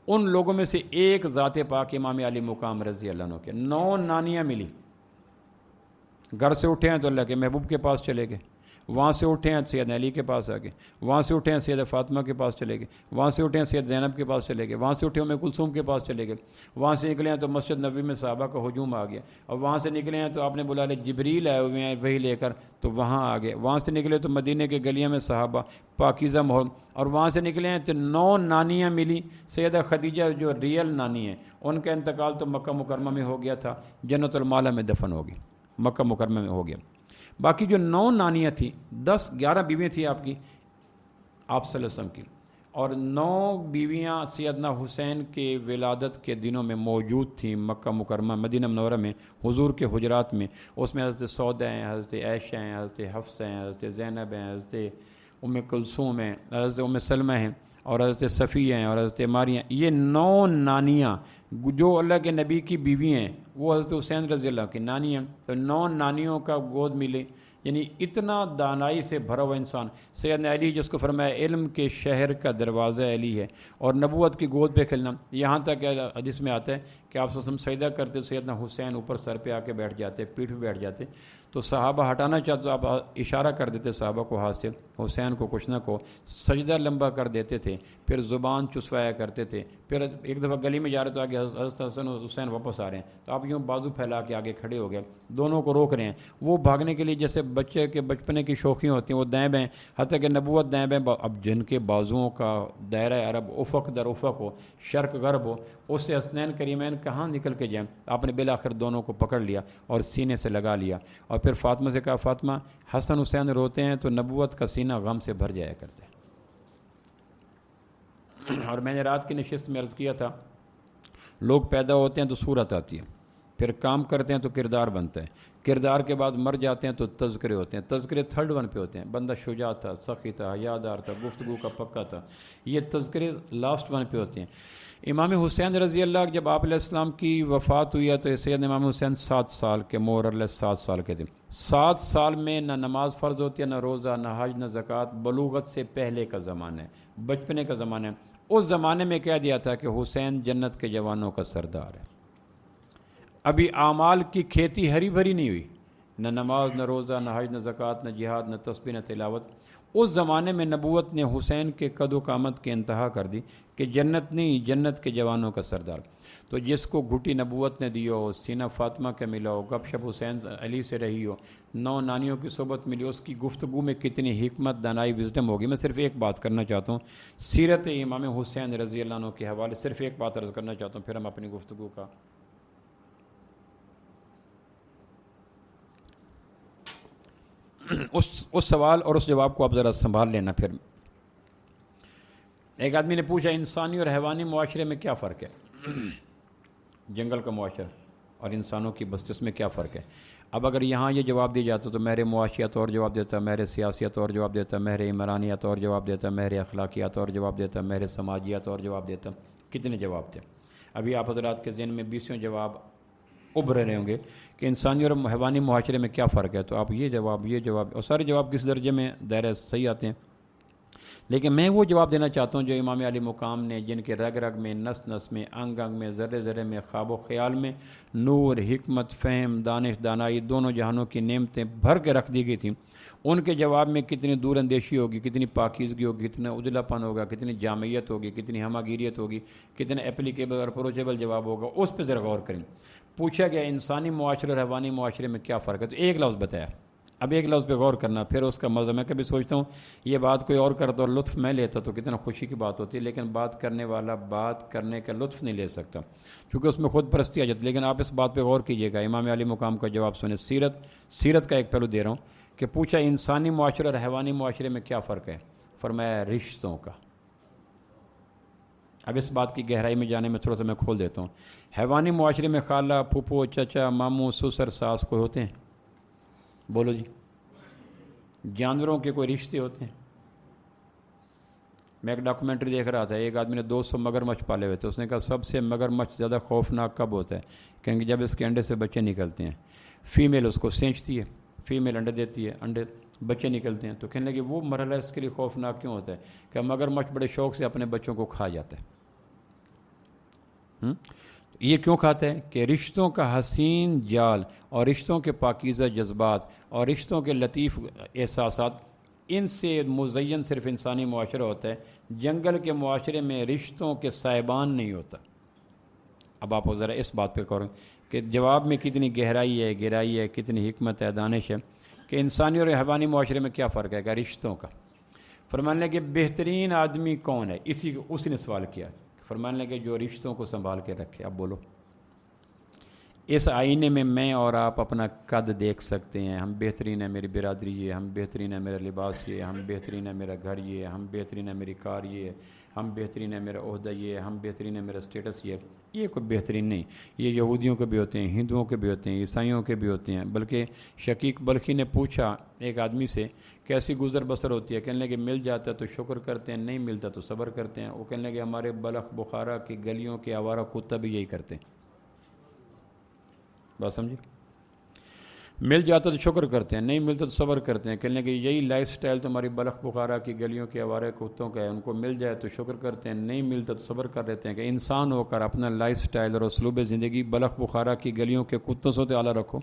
ان لوگوں میں سے ایک ذات پاک امام علی مقام رضی اللہ عنہ کے 9 نانیاں ملی۔ گھر سے اٹھے ہیں تو اللہ کے محبوب کے پاس چلے گئے، وہاں سے اٹھے ہیں سید علی کے پاس آ گئے، وہاں سے اٹھے ہیں سید فاطمہ کے پاس چلے گئے، وہاں سے اٹھے ہیں سید زینب کے پاس چلے گئے، وہاں سے اٹھے ام کلثوم کے پاس چلے گئے، وہاں سے نکلے ہیں تو مسجد نبوی میں صحابہ کا ہجوم آ گیا، اور وہاں سے نکلے ہیں تو آپ نے بلا لے جبریل آئے ہوئے ہیں وہی لے کر تو وہاں آ گئے، وہاں سے نکلے تو مدینے کے گلیاں میں صحابہ پاکیزہ ماحول، اور وہاں سے نکلے ہیں تو 9 نانیاں ملی۔ سیدہ خدیجہ جو ریئل نانی ہیں ان کا انتقال تو مکہ مکرمہ میں ہو گیا تھا، جنت المعلی میں دفن ہو گئی، مکہ مکرمہ میں ہو گیا۔ باقی جو 9 نانیاں تھیں، 11 بیویاں تھیں آپ کی، آپ صلی اللہ علیہ وسلم کی، اور 9 بیویاں سیدنا حسین کے ولادت کے دنوں میں موجود تھیں مکہ مکرمہ مدینہ منورہ میں حضور کے حجرات میں۔ اس میں حضرت سودہ ہیں، حضرت عائشہ ہیں، حضرت حفصہ ہیں، حضرت زینب ہیں، حضرت ام کلثوم ہیں، حضرت ام سلمہ ہیں، اور حضرت صفیہ ہیں، اور حضرت ماریہ ہیں۔ یہ 9 نانیاں جو اللہ کے نبی کی بیوی ہیں وہ حضرت حسین رضی اللہ کی نانی ہیں، تو 9 نانیوں کا گود ملے، یعنی اتنا دانائی سے بھرا ہوا انسان۔ سیدنا علی جس کو فرمایا علم کے شہر کا دروازہ علی ہے، اور نبوت کی گود پہ کھلنا، یہاں تک کہ حدیث میں آتا ہے کہ آپ سجدہ کرتے سیدنا حسین اوپر سر پہ آ کے بیٹھ جاتے، پیٹھ پہ بیٹھ جاتے۔ تو صحابہ ہٹانا چاہتے تو آپ اشارہ کر دیتے صحابہ کو ہاتھ سے، حسین کو کچھ نہ کو، سجدہ لمبا کر دیتے تھے، پھر زبان چسوایا کرتے تھے، پھر ایک دفعہ گلی میں جا رہے تو آگے حضرت حسن اور حسین واپس آ رہے ہیں تو آپ یوں بازو پھیلا کے آگے کھڑے ہو گئے، دونوں کو روک رہے ہیں، وہ بھاگنے کے لیے جیسے بچے کے بچپنے کی شوخیاں ہوتی ہیں، وہ دائیں بائیں، حتیٰ کہ نبوت دائیں بائیں، اب جن کے بازوؤں کا دائرہ عرب افق در افق ہو، شرق غرب ہو، اس سے حسنین کریمین کہاں نکل کے جائیں؟ آپ نے بالآخر دونوں کو پکڑ لیا اور سینے سے لگا لیا، اور پھر فاطمہ سے کہا فاطمہ حسن حسین روتے ہیں تو نبوت کا سینہ غم سے بھر جایا کرتا ہے۔ اور میں نے رات کی نشست میں عرض کیا تھا، لوگ پیدا ہوتے ہیں تو صورت آتی ہے، پھر کام کرتے ہیں تو کردار بنتا ہے، کردار کے بعد مر جاتے ہیں تو تذکرے ہوتے ہیں، تذکرے تھرڈ ون پہ ہوتے ہیں، بندہ شجاع تھا، سخی تھا، حیادار تھا، گفتگو کا پکا تھا، یہ تذکرے لاسٹ ون پہ ہوتے ہیں۔ امام حسین رضی اللہ جب آپ علیہ السلام کی وفات ہوئی ہے تو سید امام حسین 7 سال کے، مور اللہ 7 سال کے تھے۔ 7 سال میں نہ نماز فرض ہوتی ہے، نہ روزہ، نہ حج، نہ زکوٰۃ، بلوغت سے پہلے کا زمانہ ہے، بچپنے کا زمانہ ہے۔ اس زمانے میں کہہ دیا تھا کہ حسین جنت کے جوانوں کا سردار ہے۔ ابھی اعمال کی کھیتی ہری بھری نہیں ہوئی، نہ نماز، نہ روزہ، نہ حج، نہ زکوٰۃ، نہ جہاد، نہ تسبیح، نہ تلاوت۔ اس زمانے میں نبوت نے حسین کے قد و قامت کے انتہا کر دی کہ جنت نہیں، جنت کے جوانوں کا سردار۔ تو جس کو گھٹی نبوت نے دی ہو، سینہ فاطمہ کا ملا ہو، گپ شپ حسین علی سے رہی ہو، 9 نانیوں کی صحبت ملی، اس کی گفتگو میں کتنی حکمت، دانائی، وزڈم ہوگی۔ میں صرف ایک بات کرنا چاہتا ہوں، سیرت امام حسین رضی اللہ عنہ کے حوالے صرف ایک بات عرض کرنا چاہتا ہوں، پھر ہم اپنی گفتگو کا اس سوال اور اس جواب کو آپ ذرا سنبھال لینا۔ پھر ایک آدمی نے پوچھا انسانی اور حیوانی معاشرے میں کیا فرق ہے؟ جنگل کا معاشرہ اور انسانوں کی بستی، اس میں کیا فرق ہے؟ اب اگر یہاں یہ جواب دیا جاتا تو مہر معاشیات اور جواب دیتا، مہر سیاسیات اور جواب دیتا، مہر عمرانیات اور جواب دیتا، مہر اخلاقیات اور جواب دیتا، مہر سماجیات اور جواب دیتا، کتنے جواب تھے؟ ابھی آپ حضرات کے ذہن میں 20 جواب ابھر رہے ہوں گے کہ انسانی اور حیوانی معاشرے میں کیا فرق ہے، تو آپ یہ جواب اور سارے جواب کس درجے میں دائرہ صحیح آتے ہیں، لیکن میں وہ جواب دینا چاہتا ہوں جو امام علی مقام نے، جن کے رگ رگ میں، نس نس میں، انگ انگ میں، ذرے ذرے میں، خواب و خیال میں نور، حکمت، فہم، دانش، دانائی، دونوں جہانوں کی نعمتیں بھر کے رکھ دی گئی تھیں۔ ان کے جواب میں کتنی دور اندیشی ہوگی، کتنی پاکیزگی ہوگی، کتنا ادلا پن ہوگا، کتنی جامعیت ہوگی، کتنی ہماگیریت ہوگی، کتنا اپلیکیبل اور اپروچیبل جواب ہوگا، اس پہ ذرا غور کریں۔ پوچھا گیا انسانی معاشرے اور حیوانی معاشرے میں کیا فرق ہے، تو ایک لفظ بتایا۔ اب ایک لفظ پہ غور کرنا، پھر اس کا مزہ۔ میں کبھی سوچتا ہوں یہ بات کوئی اور کرتا اور لطف میں لیتا تو کتنا خوشی کی بات ہوتی ہے، لیکن بات کرنے والا بات کرنے کا لطف نہیں لے سکتا کیونکہ اس میں خود پرستی آ جاتی۔ لیکن آپ اس بات پہ غور کیجئے گا، امام علی مقام کا جواب سنیں۔ سیرت کا ایک پہلو دے رہا ہوں کہ پوچھا انسانی معاشرے اور حیوانی معاشرے میں کیا فرق ہے، فرمایا رشتوں کا۔ اب اس بات کی گہرائی میں جانے میں تھوڑا سا میں کھول دیتا ہوں۔ حیوانی معاشرے میں خالہ، پھوپھو، چچا، ماموں، سسر، ساس کوئی ہوتے ہیں؟ بولو جی۔ جانوروں کے کوئی رشتے ہوتے ہیں؟ میں ایک ڈاکومنٹری دیکھ رہا تھا، ایک آدمی نے 200 مگرمچھ پالے ہوئے تھے، اس نے کہا سب سے مگرمچھ زیادہ خوفناک کب ہوتا ہے، کیونکہ جب اس کے انڈے سے بچے نکلتے ہیں، فیمیل اس کو سینچتی ہے، فیمیل انڈے دیتی ہے، انڈے بچے نکلتے ہیں، تو کہنے لگے وہ مرحلہ اس کے لیے خوفناک کیوں ہوتا ہے کہ مگرمچھ بڑے شوق سے اپنے بچوں کو کھا جاتا ہے۔ یہ کیوں کھاتا ہے کہ رشتوں کا حسین جال اور رشتوں کے پاکیزہ جذبات اور رشتوں کے لطیف احساسات، ان سے مزین صرف انسانی معاشرہ ہوتا ہے، جنگل کے معاشرے میں رشتوں کے سائبان نہیں ہوتا۔ اب آپ ذرا اس بات پہ کریں کہ جواب میں کتنی گہرائی ہے، گہرائی ہے، کتنی حکمت ہے، دانش ہے کہ انسانی اور حیوانی معاشرے میں کیا فرق ہے کہ رشتوں کا۔ فرمانے لگے بہترین آدمی کون ہے، اسی نے سوال کیا، فرمانے لگے جو رشتوں کو سنبھال کے رکھے۔ اب بولو، اس آئینے میں میں اور آپ اپنا قد دیکھ سکتے ہیں، ہم بہترین ہے میری برادری یہ، ہم بہترین ہے میرا لباس یہ، ہم بہترین ہے میرا گھر یہ، ہم بہترین ہے میری کار یہ، ہم بہترین ہے میرا عہدہ یہ، ہم بہترین ہے میرا سٹیٹس یہ کوئی بہترین نہیں۔ یہ یہودیوں کے بھی ہوتے ہیں، ہندوؤں کے بھی ہوتے ہیں، عیسائیوں کے بھی ہوتے ہیں۔ بلکہ شقیق بلخی نے پوچھا ایک آدمی سے کیسی گزر بسر ہوتی ہے، کہنے لگے مل جاتا ہے تو شکر کرتے ہیں، نہیں ملتا تو صبر کرتے ہیں۔ وہ کہنے لگے ہمارے بلخ بخارا کی گلیوں کے آوارہ کتا بھی یہی کرتے ہیں۔ بات سمجھے؟ مل جاتا تو شکر کرتے ہیں، نہیں ملتا تو صبر کرتے ہیں۔ کہنے لگے یہی لائف سٹائل تمہاری بلخ بخارا کی گلیوں کے آوارہ کتوں کا ہے، ان کو مل جائے تو شکر کرتے ہیں، نہیں ملتا تو صبر کر لیتے ہیں۔ کہ انسان ہو کر اپنا لائف سٹائل اور اسلوب زندگی بلخ بخارا کی گلیوں کے کتوں سے تو اعلیٰ رکھو۔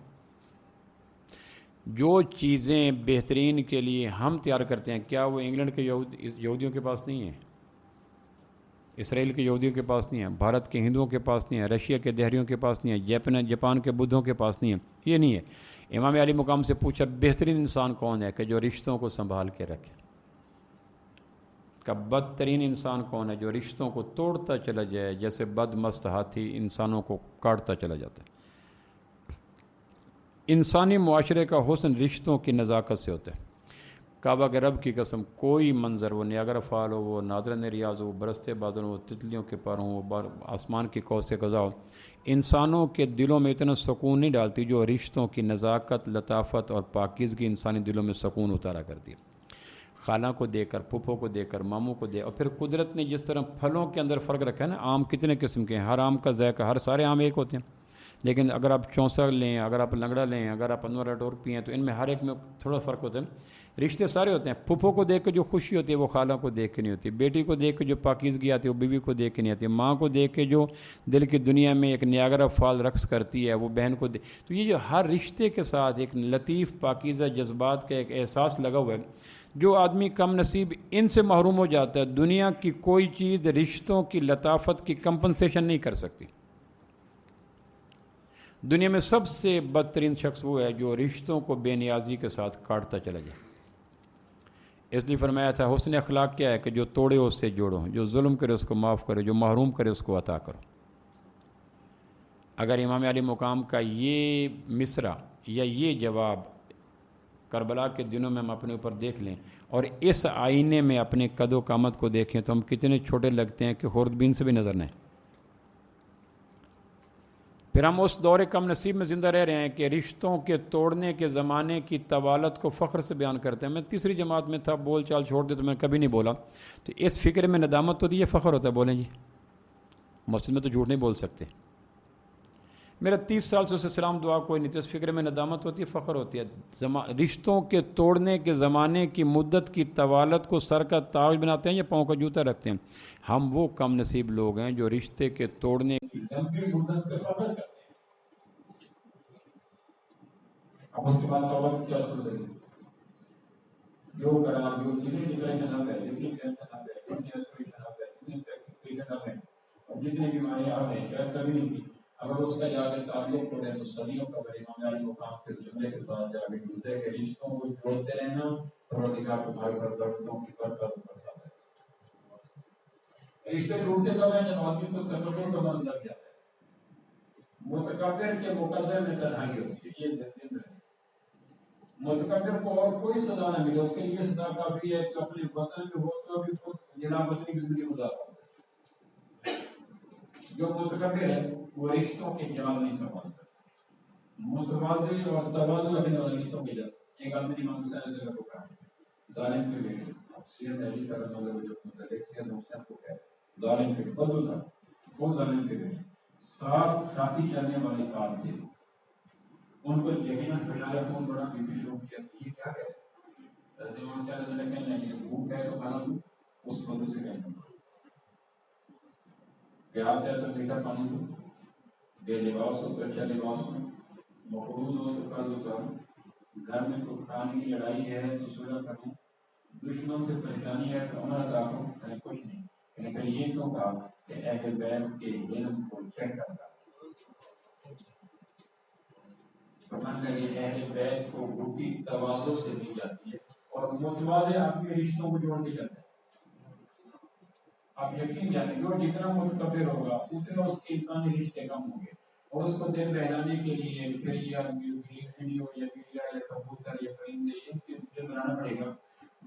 جو چیزیں بہترین کے لیے ہم تیار کرتے ہیں، کیا وہ انگلینڈ کے یہودیوں کے پاس نہیں ہیں؟ اسرائیل کے یہودیوں کے پاس نہیں ہے، بھارت کے ہندوؤں کے پاس نہیں ہے، رشیا کے دہریوں کے پاس نہیں ہے، جاپان کے بدھوں کے پاس نہیں ہے؟ یہ نہیں ہے۔ امام علی مقام سے پوچھا بہترین انسان کون ہے کہ جو رشتوں کو سنبھال کے رکھے؟ کہ بدترین انسان کون ہے جو رشتوں کو توڑتا چلا جائے، جیسے بد مست ہاتھی انسانوں کو کاٹتا چلا جاتا ہے۔ انسانی معاشرے کا حسن رشتوں کی نزاکت سے ہوتا ہے۔ کعبہ کے رب کی قسم، کوئی منظر، وہ نیاگرا فال ہو، وہ نادرن ریاض ہو، برستے بادل ہو، تتلیوں کے پر ہوں، وہ آسمان کی قوس قزا ہو، انسانوں کے دلوں میں اتنا سکون نہیں ڈالتی جو رشتوں کی نزاکت، لطافت اور پاکیزگی انسانی دلوں میں سکون اتارا کرتی ہے۔ خالہ کو دے کر، پھپھو کو دے کر، ماموں کو دے، اور پھر قدرت نے جس طرح پھلوں کے اندر فرق رکھا ہے نا، آم کتنے قسم کے ہیں، ہر آم کا ذائقہ، ہر سارے آم ایک ہوتے ہیں، لیکن اگر آپ چونسا لیں، اگر آپ لنگڑا لیں، اگر آپ انور اٹور پئیں، تو ان میں ہر ایک میں تھوڑا فرق ہوتا ہے۔ رشتے سارے ہوتے ہیں۔ پھپھو کو دیکھ کے جو خوشی ہوتی ہے وہ خالہ کو دیکھ کے نہیں ہوتی، بیٹی کو دیکھ کے جو پاکیزگی آتی ہے وہ بیوی کو دیکھ کے نہیں آتی، ماں کو دیکھ کے جو دل کی دنیا میں ایک نیاگرا فال رقص کرتی ہے وہ بہن کو تو یہ جو ہر رشتے کے ساتھ ایک لطیف پاکیزہ جذبات کا ایک احساس لگا ہوا ہے، جو آدمی کم نصیب ان سے محروم ہو جاتا ہے، دنیا کی کوئی چیز رشتوں کی لطافت کی کمپنسیشن نہیں کر سکتی۔ دنیا میں سب سے بدترین شخص وہ ہے جو رشتوں کو بے نیازی کے ساتھ کاٹتا چلا جائے۔ اس لیے فرمایا تھا حسن اخلاق کیا ہے کہ جو توڑے اس سے جوڑو، جو ظلم کرے اس کو معاف کرے، جو محروم کرے اس کو عطا کرو۔ اگر امام علی مقام کا یہ مصرع یا یہ جواب کربلا کے دنوں میں ہم اپنے اوپر دیکھ لیں اور اس آئینے میں اپنے قد و قامت کو دیکھیں تو ہم کتنے چھوٹے لگتے ہیں کہ خوردبین سے بھی نظر نہیں۔ پھر ہم اس دور کم نصیب میں زندہ رہ رہے ہیں کہ رشتوں کے توڑنے کے زمانے کی طوالت کو فخر سے بیان کرتے ہیں۔ میں تیسری جماعت میں تھا، بول چال چھوڑ دے تو میں کبھی نہیں بولا، تو اس فکر میں ندامت ہوتی ہے، فخر ہوتا ہے؟ بولیں جی، مسجد میں تو جھوٹ نہیں بول سکتے۔ میرا 30 سال سے اسے سلام دعا کوئی نہیں، تو اس فکر میں ندامت ہوتی ہے، فخر ہوتی ہے۔ رشتوں کے توڑنے کے زمانے کی مدت کی طوالت کو سر کا تاج بناتے ہیں یا پاؤں کا جوتا رکھتے ہیں؟ ہم وہ کم نصیب لوگ ہیں جو رشتے کے توڑنے کی لمبی مدت پہ فخر کرتے ہیں۔ اب اس کے بعد توبہ کی کیا صورت ہے؟ جو کرا، جو جتنی ڈپریشن آ گئے، جتنی ٹینشن آ گئے، جتنی ایسولیشن آ گئے، جتنی سیکریفیکیشن آ گئے، اور جتنی بیماریاں آ گئی، شاید کبھی نہیں تھی، اگر اس کا جا کے تعلق کرے تو صدیوں کا بڑے امام علی مقام کے جملے کے ساتھ جا کے جڑتے کہ رشتوں کو جوڑتے رہنا پروردگار تمہارے پر برکتوں کی برکت برساتا ہے۔ رشتے ٹوٹتے کب ہیں؟ جب آدمی کو تکبر کا من لگ جاتا ہے۔ متکبر کے مقدر میں تنہائی ہوتی ہے، یہ ذہن میں۔ متکبر کو اور کوئی سزا نہ ملے، اس کے لیے سزا کافی ہے کہ اپنے وطن میں ہو تو بھی خود جناب وطنی کی زندگی گزارا۔ جو متکبر ہے وہ رشتوں کے جال نہیں سنبھال سکتا۔ متواضع اور تواضع رکھنے والے رشتوں کے جال۔ ایک آدمی امام حسین نے کو کہا ظالم کے بیٹے، سید علی کرم اللہ وجہ متعلق سید حسین کو کہا ظالم کے بدو تھا، وہ ظالم کے بیٹے، ساتھ ساتھی چلنے والے ساتھ تھے، ان کو یقیناً فشار خون بڑا بی پی شروع کیا، یہ کیا ہے؟ حضرت امام حسین نے کہنے لگے بھوک ہے تو کھانا دو، اس بدو سے کہنا دو، پیاس ہے تو میٹھا پانی دو، بے لباس ہو تو اچھا لباس ہو، مقروض ہو تو قرض اتارو، گھر میں کوئی کھانے کی لڑائی ہے تو صلح کرو، دشمن سے پریشانی ہے تو امن عطا کرو۔ کہیں کچھ نہیں، لیکن یہ کیوں کہا کہ اہل بیت کے علم کو چیک کرتا، فرمان لگے اہل بیت کو بھوٹی تواضع سے دی جاتی ہے اور متواضع آدمی رشتوں کو جوڑ کے جاتا ہے۔ آپ یقین جانیں جو جتنا متکبر ہوگا اتنا اس کے انسانی رشتے کم ہوں گے، اور اس کو دل بہلانے کے لیے پھر یا ویڈیو یا میڈیا یا کبوتر یا پرندے یہ بنانا پڑے گا۔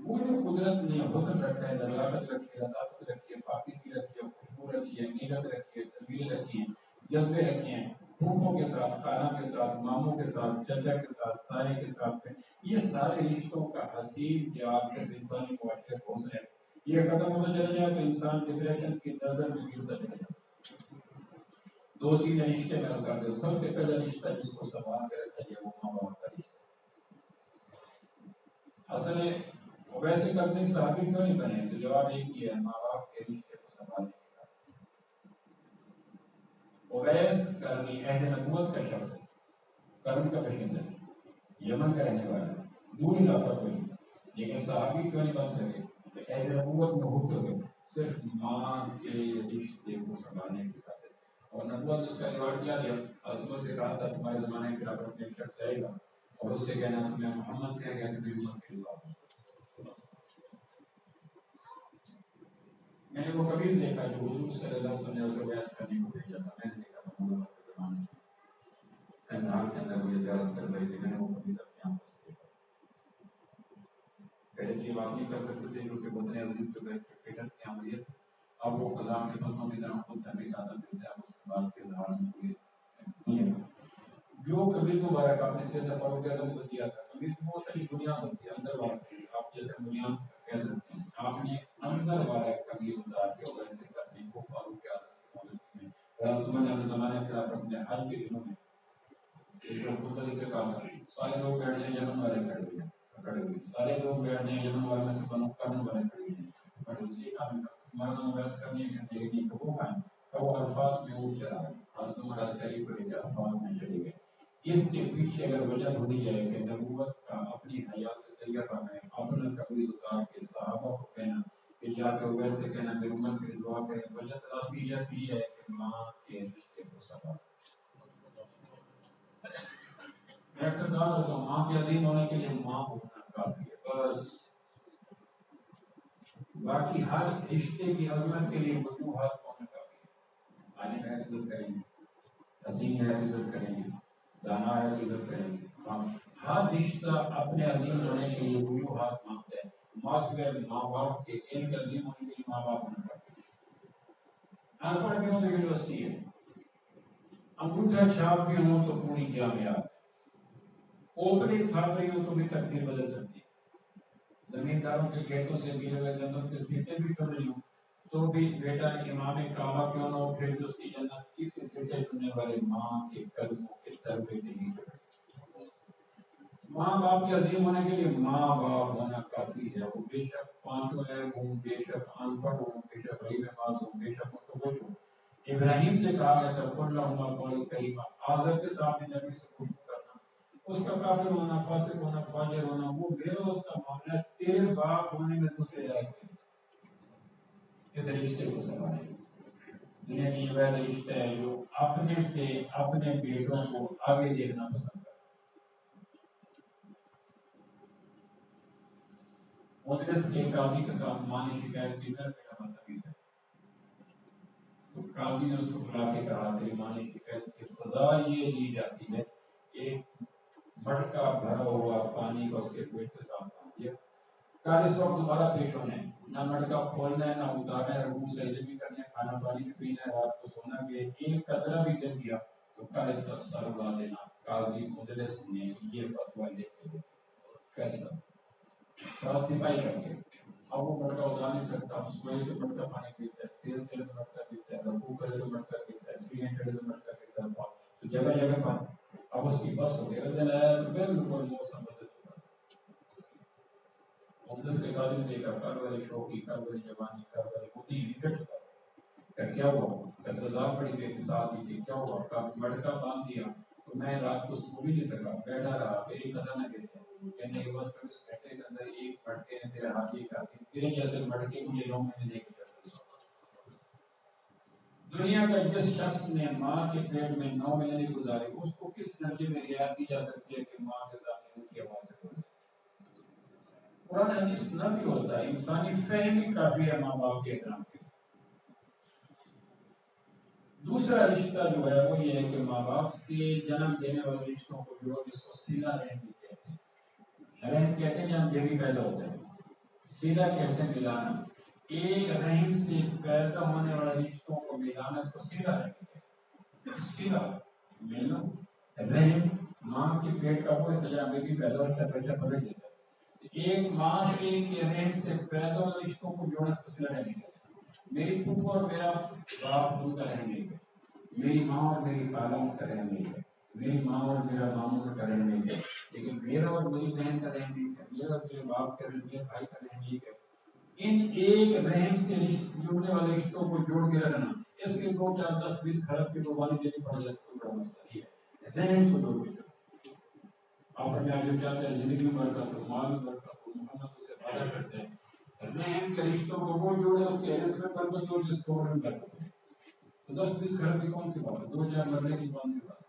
وہ جو قدرت نے حسن رکھا ہے، نزاکت رکھی ہے، لطافت رکھی ہے، پاکیزگی رکھی ہے، خوشبو رکھی ہے، نیت رکھی ہے، تدبیر رکھی ہے، جذبے رکھے ہیں، پھوپھوں کے ساتھ، خالہ کے ساتھ، ماموں کے ساتھ، چچا کے ساتھ، تائی کے ساتھ، یہ سارے رشتوں کا حسین پیار صرف انسانی معاشرے کو حسن ہے۔ یہ ختم ہوتا چلا جائے تو انسان ڈپریشن کی دلدل میں گرتا چلا جائے۔ دو تین رشتے میں کرتے ہو، سب سے پہلا رشتہ جس کو سنبھال کے رکھا جائے وہ ماں باپ کا رشتہ۔ اصل ہے ویسے کبھی صحابی کیوں نہیں بنے؟ تو جواب ایک ہی ہے، ماں باپ کے رشتے کو سنبھالنے کا۔ اویس کرنی اہل نبوت کا شخص ہے، کرم کا باشندہ ہے، یمن کا رہنے والا ہے، دور علاقہ کوئی، لیکن صحابی کیوں نہیں بن سکے؟ اہل نبوت میں ہوتے ہوئے صرف ماں کے رشتے کو سنبھالنے کی خاطر، اور نبوت اس کا ریوارڈ کیا دیا؟ عظمت سے کہا تھا تمہارے زمانے کی خلافت میں ایک شخص آئے گا اور اس سے کہنا تمہیں محمد کہہ گیا تمہیں امت کے حساب۔ میں نے وہ قمیص دیکھا جو حضور صلی اللہ علیہ وسلم نے اسے ویس کرنے کو بھیجا تھا، میں نے دیکھا تھا محمد کے زمانے میں کندھار کے اندر مجھے زیارت کر رہی تھی، میں نے وہ قمیص اپنے آنکھوں سے دیکھا۔ پہلے تو یہ بات نہیں کر سکتے تھے کیونکہ وطن عزیز جو ہے کرکٹر کی عملیت، اب وہ خزاں کے پتوں کی طرح خود تحریک آتا ملتا ہے، اس کے بعد کے اظہار میں کوئی نہیں ہے۔ جو قمیص مبارک آپ نے سید فاروق اعظم کو دیا تھا، قمیص میں بہت ساری بنیاد ہوتی ہے، اندر والا آپ جیسے بنیاد کہہ سکتے ہیں، آپ نے اندر والا قمیص اتار کے اور ایسے کرنے کو فاروق اعظم کی موجودگی میں رسول نے زمانے خلافت میں حج کے دنوں میں ایک خطبہ سے کہا تھا، سارے لوگ بیٹھ جائیں یمن والے کھڑے ہوئے، سارے لوگ بیٹھ جائیں یمن والے میں سے بنو کرن والے کھڑے ہوئے، یہ کام ہمارا نام ویس کرنے کے لیے نہیں کہ وہ کھائیں کہ وہ الفاظ میں اٹھ چلا ہے، حضرت عمر عسکری کو لے کے الفاظ میں چلے گئے۔ اس کے پیچھے اگر وجہ ڈھونڈی جائے کہ نبوت کا اپنی حیات طیبہ میں اپنا قمیص اتار کے صحابہ کو کہنا کہ یا کہ ویسے کہنا میری امت کے دعا کریں، وجہ تلافی یہ ہے کہ ماں کے رشتے کو سنبھال۔ میں اکثر کہا ہوتا ہوں ماں کے عظیم ہونے کے لیے ماں ہونا کافی ہے، بس باقی ہر رشتے کی عظمت کے لیے وجوہات ہونا کافی ہے۔ عالم ہے تو عزت کریں گے، حسین ہے تو عزت کریں گے، دانا ہے تو عزت کریں گے، ہر رشتہ اپنے عظیم ہونے کے لیے وجوہات مانگتا ہے، ماسگر ماں باپ کے ایک عظیم ہونے کے لیے ماں باپ ہونا کافی ہے۔ ان پڑھ بھی ہوں تو یونیورسٹی ہے، انگوٹھا چھاپ بھی ہوں تو پوری جامعات، اوپری تھاپ رہی ہوں تو بھی تقدیر بدل سکتی ہے، زمینداروں کے کھیتوں سے گرے ہوئے گندم کے سیٹیں بھی چن رہی ہوں تو بھی بیٹا امام کعبہ کیوں نہ ہو، پھر بھی اس کی جنت اس سیٹیں چننے والے ماں کے قدموں کے تلوے کے نیچے۔ ماں باپ کے عظیم ہونے کے لیے ماں باپ ہونا کافی ہے، وہ بے شک پانچوں عیب ہوں، بے شک ان پڑھ ہوں، بے شک غریب نواز ہوں، بے شک متوج ہوں۔ ابراہیم سے کہا گیا تھا قل لہما قولا کریما، آزر کے سامنے نبی سے گفتگو کرنا، اس کا کافر ہونا، فاسق ہونا، فاجر ہونا وہ میرا اس کا معاملہ، تیرے باپ ہونے میں دوسرے رائے ہوئے اس رشتے کو سنبھالے۔ دنیا کی یہ ویسا رشتہ ہے جو اپنے سے اپنے بیٹوں کو آگے دیکھنا پسند کرتا ہے۔ مجلس کے قاضی کے ساتھ ماں نے شکایت کی میرا بیٹا بدتمیز ہے، تو قاضی نے اس کو بلا کے کہا تیری ماں نے شکایت کی، سزا یہ دی جاتی ہے ایک مٹکا بھرا ہوا پانی کا اس کے پیٹ کے ساتھ باندھ دیا، کل اس وقت دوبارہ پیش ہونا ہے، نہ مٹکا کھولنا ہے، نہ اتارنا ہے، رکوع سجدے بھی کرنے ہیں، کھانا پانی بھی پینا ہے، رات کو سونا بھی ہے، ایک قطرہ بھی گر گیا تو کل اس کا سر اڑا دینا۔ قاضی مجلس نے یہ فتویٰ لے کے فیصلہ ساتھ سپاہی کر کے، اب وہ مٹکا اتار نہیں سکتا، سوئے سے مٹکا پانی پیتا ہے، تیز چلے تو مٹکا پیتا ہے، رکوع کرے تو مٹکا پیتا ہے، سیڑھیاں چڑھے تو مٹکا پیتا ہے، تو جگہ جگہ پر اب اس کی بس ہو گئی، اگر دن آیا تو بالکل موسم بدل چکا تھا۔ مجلس کے قاضی نے دیکھا کر والی شوقی، کر والی جوانی، کر والی خودی نکل چکا تھا، کیا ہوا کہ سزا بڑی بے مثال دی تھی، کیا ہوا کہ مٹکا باندھ دیا تو میں رات کو سو بھی نہیں سکا، بیٹھا رہا کہ ایک قطرہ نہ گر جائے، کہنے کے بس پھر اس گھنٹے کے اندر ایک مٹکے نے تیرے ہاتھ یہ کہا کہ تیرے جیسے مٹکے کو یہ لوگ میں نے نہیں کر۔ دنیا کا جس شخص نے ماں کے پیٹ میں 9 مہینے گزارے اس کو کس درجے میں رعایت دی جا سکتی ہے کہ ماں کے سامنے ان کی آواز سے بولے؟ قرآن حدیث نہ بھی ہوتا ہے، انسانی فہم ہی کافی ہے ماں باپ کے احترام کے۔ دوسرا رشتہ جو ہے وہ یہ ہے کہ ماں باپ سے جنم دینے والے رشتوں کو جو جس کو صلہ رحم بھی کہتے ہیں، رحم کہتے ہیں جہاں بیبی پیدا ہوتا ہے، صلہ کہتے ہیں ملانا، ایک رحم سے پیدا ہونے والے رشتوں کو ملانا، اس کو صلہ رحم کہتے ہیں۔ صلہ ملنا، رحم ماں کے پیٹ کا وہ حصہ جہاں بیبی پیدا ہوتا ہے، بچہ پکڑ لیتا ہے، ایک ماں سے کے رحم سے پیدا ہونے رشتوں کو جوڑنا، اس کو صلہ رحم کہتے ہیں۔ میری پھوپھو اور میرا باپ ان کا رحم نہیں ہے، میری ماں اور میری خالہ ان کا رحم نہیں ہے، میری ماں اور میرا ماموں کا رحم نہیں ہے، لیکن میرا اور میری بہن کا رحم نہیں ہے، میرا اور میرے باپ کا رحم، میرے بھائی کا رحم نہیں ہے۔ ان ایک رحم سے جڑنے والے رشتوں کو جوڑ کے رکھنا، اس کے 2 4 10 20 خراب کی قربانی دینی پڑ جائے تو کوئی بڑا مسئلہ نہیں ہے، رحم کو جوڑ کے رکھنا۔ آپ فرمایا جو چاہتے ہیں زندگی میں برکت ہو، مال میں برکت ہو، محمد اسے وعدہ کرتے ہیں رحم کے رشتوں کو وہ جوڑے اس کے رزق میں برکت ہو جس کو رحم برکت ہو. تو 10-20 گھر کی کون سی بات ہے، 2 جگہ مرنے کی کون سی بات ہے.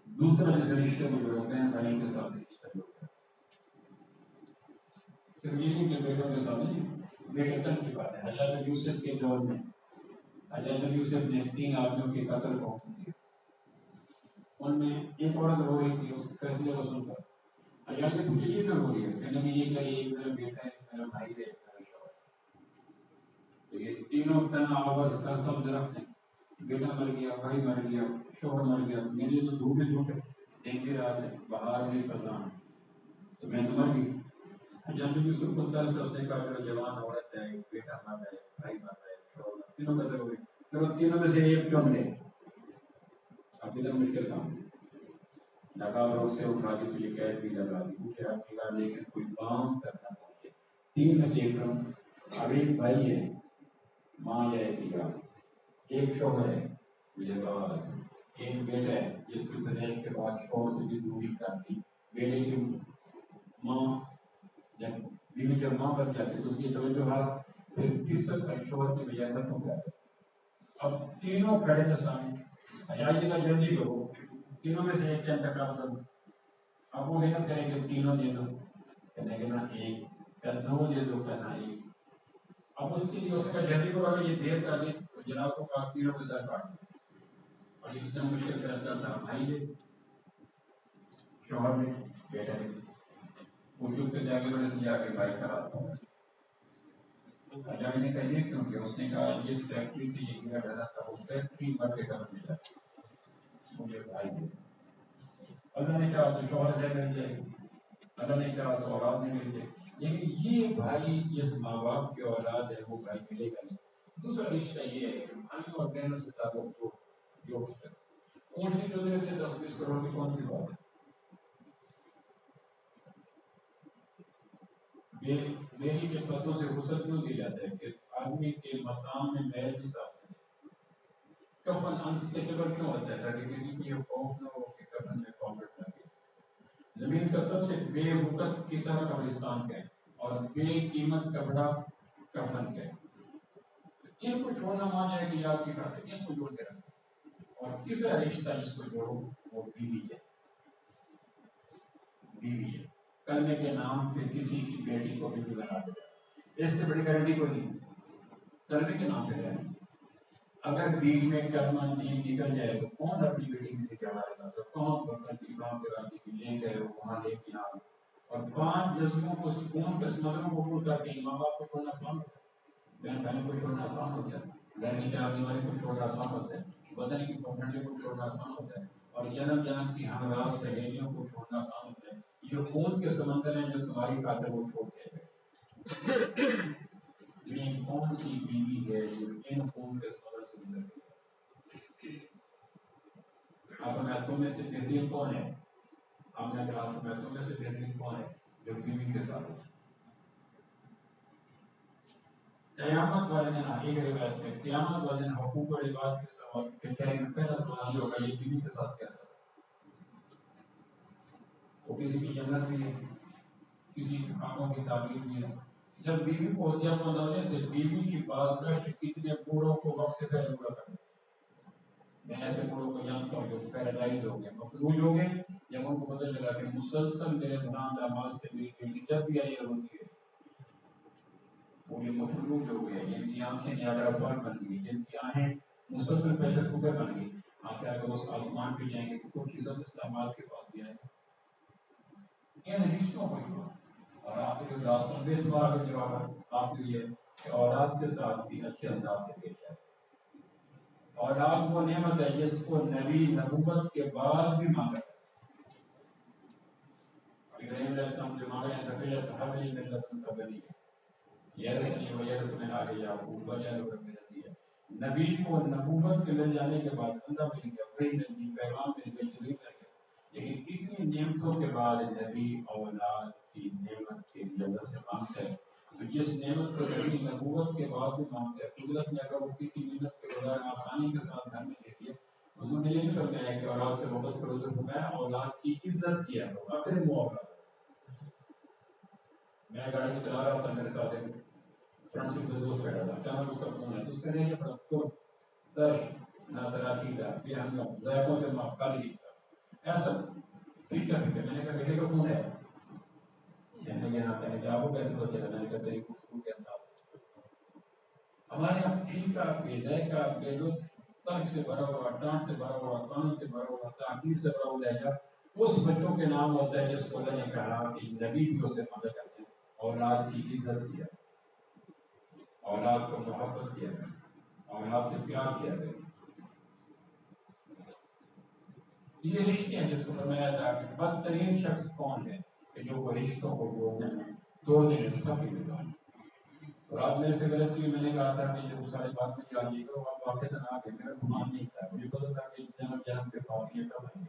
دوسرا جیسے رشتے کو جوڑو بہن بھائی کے ساتھ رشتہ جوڑتے ہیں، صرف یہ نہیں کہ بیٹوں کے ساتھ نہیں، بیٹے تک کی بات ہے. حضرت یوسف کے دور میں حضرت یوسف نے 3 آدمیوں کے قتل کو حکم دیا. ان میں ایک عورت رو رہی تھی اس فیصلے کو سن کر. حضرت نے پوچھا یہ کیوں رو رہی ہے؟ کہنے لگی یہ کیا یہ میرا بیٹا ہے، میرا بھائی ہے، میرا شوہر ہے. تو یہ تینوں تنا آواز سرسبز درخت ہیں، بیٹا مر گیا، بھائی مر گیا، شوہر مر گیا، میرے لیے تو دھوپ ہی دھوپ ہے، دیکھتے رات ہے، باہر میں خزاں ہے، تو میں تو مر گئی. جب یوسف کو ترس اس نے کہا کہ جوان عورت ہے، بیٹا مر رہا ہے، بھائی مر رہا ہے، شوہر مر، تینوں قتل ہو گئے، پھر تینوں میں سے ایک چن لے. اب ادھر مشکل کام لگا اور اسے اٹھا دی، تو یہ قید بھی لگا دی. پوچھے آپ کی بات لیکن کوئی کام کرنا چاہیے. 3 میں سے ایک کروں. اب ایک بھائی ہے، ماں یا ایک ایک شوہر ہے مجھے باس، ایک بیٹا ہے جس کی پیدائش کے بعد شوہر سے بھی دوری کر دی. بیٹے کی ماں جب بیوی جب ماں بن جاتی تو اس کی توجہات پھر قصت کا شوہر کی بجائے ختم ہو جاتے. اب تینوں کھڑے تھے سامنے. حجاجی کا جلدی کرو، تینوں میں سے ایک کا انتخاب کرو. اب وہ محنت کریں کہ تینوں دے دو، کہنے کہ نہ ایک، کہ 2 دے دو، کہنا ایک. اب اس کے لیے اس کا جلدی کرو، اگر یہ دیر کر دیں تو جناب کو کہا تینوں کے ساتھ کاٹ دیں. اور یہ اتنا مشکل فیصلہ تھا. بھائی نے، شوہر نے، بیٹا نے وہ چپ کے آگے بڑھے سے جا کے بھائی کا ہاتھ پکڑا. حجاج نے کہا یہ کیوں؟ کہ اس نے کہا جس فیکٹری سے یہ گرا ڈرا تھا وہ فیکٹری بڑھ کے کر ملا مجھے بھائی دے. اللہ نے کہا تو شوہر ہے مل جائے گی، اللہ نے کہا تو اولاد نہیں مل جائے گی. لیکن یہ بھائی جس ماں باپ کی اولاد ہے وہ بھائی ملے گا نہیں. دوسرا رشتہ یہ ہے کہ بھائی اور بہنوں سے تعلق جو اونٹنی جو دیتے 10-20 کروڑ کی کون سی بات ہے. میری کے پتوں سے غسل کیوں دی جاتا ہے کہ آدمی کے مسام میں میل بھی صاف ہے. کفن انسٹیچبل کیوں ہوتا ہے تاکہ کسی کو یہ خوف نہ ہو کہ کفن میں پاکٹ لگے. زمین کا سب سے بے وقت کی طرح قبرستان کا ہے اور بے قیمت کپڑا کفن کا ہے. ان کو چھوڑنا مان جائے کہ آپ کی خاطر یہ سو جوڑ کے رکھیں. اور تیسرا رشتہ جس کو جوڑو وہ بیوی ہے. بیوی ہے کرنے کے نام پہ کسی کی بیٹی کو بیوی بنا دے. اس سے بڑی گارنٹی کوئی نہیں. کرنے کے نام پہ رہنا. اگر بیچ میں کلمہ دین نکل جائے تو کون اپنی بیٹی کی سے جوائے گا؟ تو کون بکر امام کے راضی کی لے گئے وہاں لے کے آئے. اور 5 جذبوں کو سکون کے سمندروں کو پور کر کے ماں باپ کو چھوڑنا آسان ہوتا ہے، بہن بھائی کو چھوڑنا آسان ہوتا ہے، گھر کی چاہنے والے کو چھوڑنا آسان ہوتا ہے، بدن کی پکڑنے کو چھوڑنا آسان ہوتا ہے، اور جنم جنم کی ہمراہ سہیلیوں کو چھوڑنا آسان ہوتا ہے. یہ خون کے سمندر ہیں جو تمہاری خاطر وہ چھوڑ کے گئے. لیکن کون سی بیوی ہے جو ان خون کے سمندر سے گزر گئی؟ آپ میں تم میں سے بہترین کون ہے؟ آپ نے کہا میں تم میں سے بہترین کون ہے جو بیوی کے ساتھ ہے؟ قیامت والے دن ایک روایت ہے قیامت والے دن حقوق اور عبادت کے سوال کے پہلا سوال یہ ہوگا یہ بیوی کے ساتھ کیسا ہے؟ وہ کسی کی جنت بھی ہے، کسی کی خانوں کی تعمیر بھی ہے. جب بیوی کو جب وہ نہ تھے بیوی کی بازگشت کتنے بوڑھوں کو وقت سے پہلے پورا کرتے. میں ایسے بوڑھوں کو جانتا ہوں جو پیراڈائز ہو گئے، مفلوج ہو گئے. جب ان کو پتہ چلا کہ مسلسل میرے دھران داماد سے میری بیٹی جب بھی آئی روتی ہے، وہ یہ مفلوج ہو گئے، جن کی آنکھیں نیاگرا فال بن گئی، جن کی آنکھیں مسلسل پریشر کوکر بن گئی. آنکھیں اگر اس آسمان پہ جائیں گے تو کوئی چیز استعمال کے پاس بھی آئے گا. ان رشتوں کو ہوا. اور آپ کے داستان بے شمار کے جواب ہے آپ کے لیے کہ اولاد کے ساتھ بھی اچھے انداز سے پیش آئے. اولاد وہ نعمت ہے جس کو نبی نبوت کے بعد بھی مانگا ہے. ابراہیم علیہ السلام جو مانگا ہے زکریا صاحب نے ملت ان کا بنی ہے. یرثنی و یرث من آل یعقوب واجعلہ رب نصیرا. نبی کو نبوت کے مل جانے کے بعد بندہ مل گیا، وہی نبی پیغام مل گئی، جبریل مل گیا. لیکن اتنی نعمتوں کے بعد نبی اولاد کی نعمت کے لیے اللہ سے مانگتا ہے. تو جس نعمت کو نبی نبوت کے بعد بھی مانگتا ہے، قدرت نے اگر وہ کسی نعمت کے بغیر آسانی کے ساتھ گھر میں دے دیا حضور نے یہ نہیں فرمایا کہ اولاد سے محبت کرو، تو فرمایا اولاد کی عزت کیا کرو، اکرم اولاد. میں گاڑی چلا رہا تھا، میرے ساتھ ایک فرنٹ سیٹ پہ دوست بیٹھا تھا، اچانک اس کا فون ہے تو اس کا یہ پڑا تو ترش نہ تراشی تھا پھر ہم ذائقوں سے خالی تھا ایسا ٹھیک ہے. میں نے کہا بیٹے کا فون ہے، میں نے یہاں پہ کہا آپ کو کیسے پتا چلا؟ میں نے کہا تیری گفتگو کے انداز سے. ہمارے یہاں پھیکا بے ذائقہ بے لطف ترک سے بھرا ہوا، ڈانٹ سے بھرا ہوا، تان سے بھرا ہوا، تاخیر سے بھرا ہوا لہجہ اس بچوں کے نام ہوتا ہے جس کو اللہ نے کہا کہ نبی بھی اسے مدد کرتے ہیں. اولاد کی عزت کیا، اولاد کو محبت کیا کرے، اولاد سے پیار کیا کرے. یہ رشتے ہیں جس کو فرمایا تھا کہ بدترین شخص کون ہے کہ جو وہ رشتوں کو توڑنے میں سخی مزاج. اور آپ میرے سے غلط ہوئی، میں نے کہا تھا کہ جب سارے بات میں جانیے گا آپ واقع آ گئے، میرا گمان نہیں تھا، مجھے پتا تھا کہ جنم کے پاؤں یہ سب ہیں.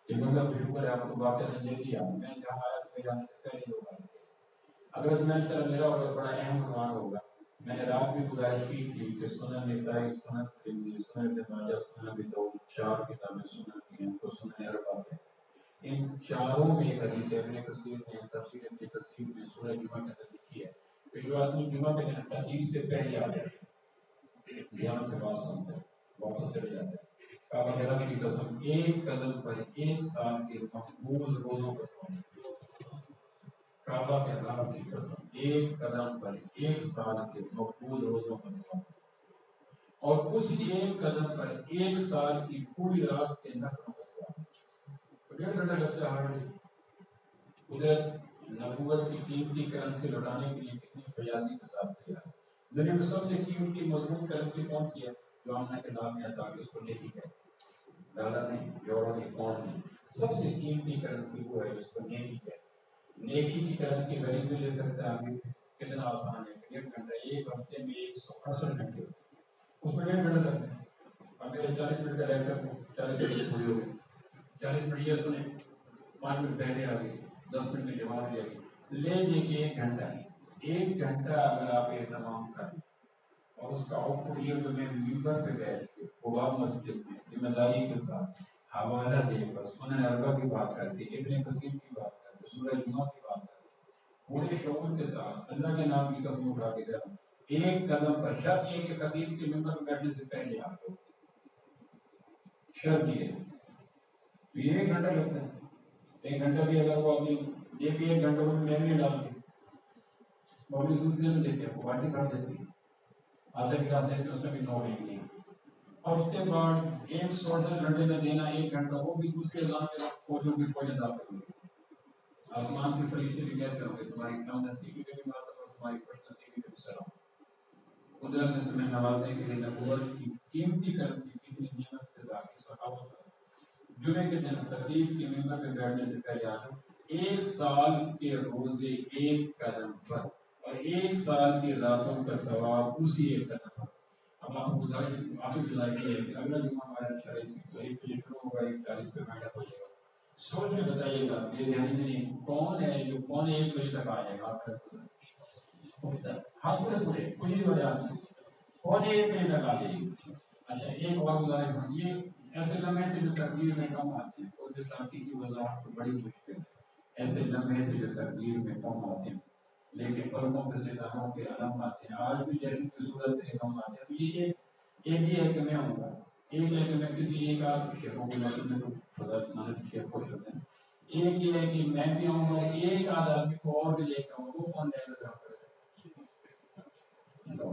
لیکن اللہ کا شکر ہے آپ کو واقع دے دیا. میں جہاں آیا تو جانے سے پہلے لوگ آئے تھے. اگر میں طرح میرا اور بڑا اہم عنوان ہوگا. میں نے رات بھی گزارش کی تھی کہ سنن نسائی، سنن ترمذی، سنن ابن ماجہ، سنن ابی داؤد، 4 کتابیں سنن کی ہیں تو سنن اربعہ ہیں. ان چاروں میں ایک حدیث ہے ابن کثیر نے تفسیر ابن کثیر میں سورہ جمعہ کے اندر لکھی ہے کہ جو آدمی جمعہ کے دن خطیب سے پہلے آ جائے، دھیان سے بات سنتے ہیں، واپس چلے جاتے ہیں، کعبہ کے رب کی قسم ایک قدم پر 1 سال کے مقبول روزوں کا ثواب. کعبہ کے رب کی قسم ایک قدم پر 1 سال کے مقبول روزوں کا ثواب، اور اس ایک قدم پر 1 سال کی پوری رات کے نفلوں کا ثواب. تو 1.5 گھنٹہ لگتا ہے. قدرت نبوت کی قیمتی کرنسی لوٹانے کے لیے کتنی فیاضی کے ساتھ تیار ہے. دنیا میں سب سے قیمتی مضبوط کرنسی کون سی ہے؟ جو آمنا کے نام میں آتا ہے اس کو نیکی کہتے ہیں. ڈالر نہیں، یورو نہیں، پاؤنڈ نہیں. سب سے قیمتی کرنسی وہ ہے جس کو نیکی کہتے ہیں. نیکی کی کرنسی غریب بھی لے سکتا ہے. کتنا آسان ہے کہ 1 گھنٹہ ایک ہفتے میں 168 گھنٹے ہوتے ہیں، اس میں 1.5 گھنٹہ لگتا ہے. اب میرے 40 منٹ کا لیکچر کو 40 منٹ پوری ہو گئی، 40 منٹ یہ سنیں، 5 منٹ پہلے آ گئی، 10 منٹ میں جماعت لے گئی، لے دے کے 1 گھنٹہ ہے. 1 گھنٹہ اگر آپ اہتمام کریں اور اس کا آؤٹ پٹ یہ کہ میں ممبر پہ بیٹھ کے قباء مسجد میں ذمہ داری کے ساتھ حوالہ دے کر سنن اربعہ کی بات کر کے، ابن کثیر کی بات کر کے، سورہ جمعہ کی بات کر کے، پورے شعور کے ساتھ اللہ کے نام کی قسم اٹھا کے جاؤ. 1 قدم پر شرط یہ کہ خطیب کے ممبر پہ بیٹھنے سے پہلے آپ کو شرط یہ ہے. تو یہ 1 گھنٹہ لگتا ہے. 1 گھنٹہ بھی اگر وہ آدمی یہ بھی 1 گھنٹے میں نہیں ڈال کے بابلی دودھ نہیں دیتے ہیں، وہ باٹی کر دیتی ہے، آدھا گلاس دیتے اس میں بھی 9 نہیں. ہفتے بعد 168 گھنٹے میں دینا 1 گھنٹہ، وہ بھی دوسرے اذان کے وقت فوجوں کی فوجیں داخل ہوئی. آسمان کے فرشتے بھی کہتے ہوں گے تمہاری کم نصیبی میں بھی بات اور تمہاری خوش نصیبی میں بھی سلام. قدرت نے تمہیں نوازنے کے لیے نبوت کی قیمتی کرنسی کتنی نعمت سے باقی سخاوت ہے. جمعے کے دن خطیب کے ممبر پہ بیٹھنے سے پہلے آنا 1 سال کے روزے 1 قدم پر اور 1 سال کی راتوں کا ثواب اسی 1 قدم پر. اب آپ کو گزارش آخر جولائی کی ہے کہ اگلا جمعہ ہمارا 40 بجے شروع ہوگا، 40 پہ بیٹھا ہو جائے گا. سوچ میں بتائیے گا یہ دہلی میں کون ہے جو 1:15 بجے تک آ جائے گا؟ ہاں پورے کچھ ہی وجہ 1:15 بجے تک آ جائے گی. اچھا ایک اور گزارش، یہ ایسے لمحے تھے جو تقدیر میں کم آتے ہیں، اور ساتھی کی وضاحت تو بڑی مشکل ہے. ایسے لمحے تھے جو تقدیر میں کم آتے ہیں لیکن پلکوں کے ستاروں کے علم آتے ہیں. آج بھی جشن کی صورت میں کم آتے ہیں. تو یہ ایک یہ ہے کہ میں ہوں گا، ایک ہے کہ میں کسی ایک آدھ شیخوں کے مطلب میں تو فضا سنانے سے شیخ خوش ہوتے ہیں. ایک یہ ہے کہ میں بھی آؤں گا، ایک آدھ آدمی کو اور بھی لے کے آؤں گا. وہ کون ہے؟ اللہ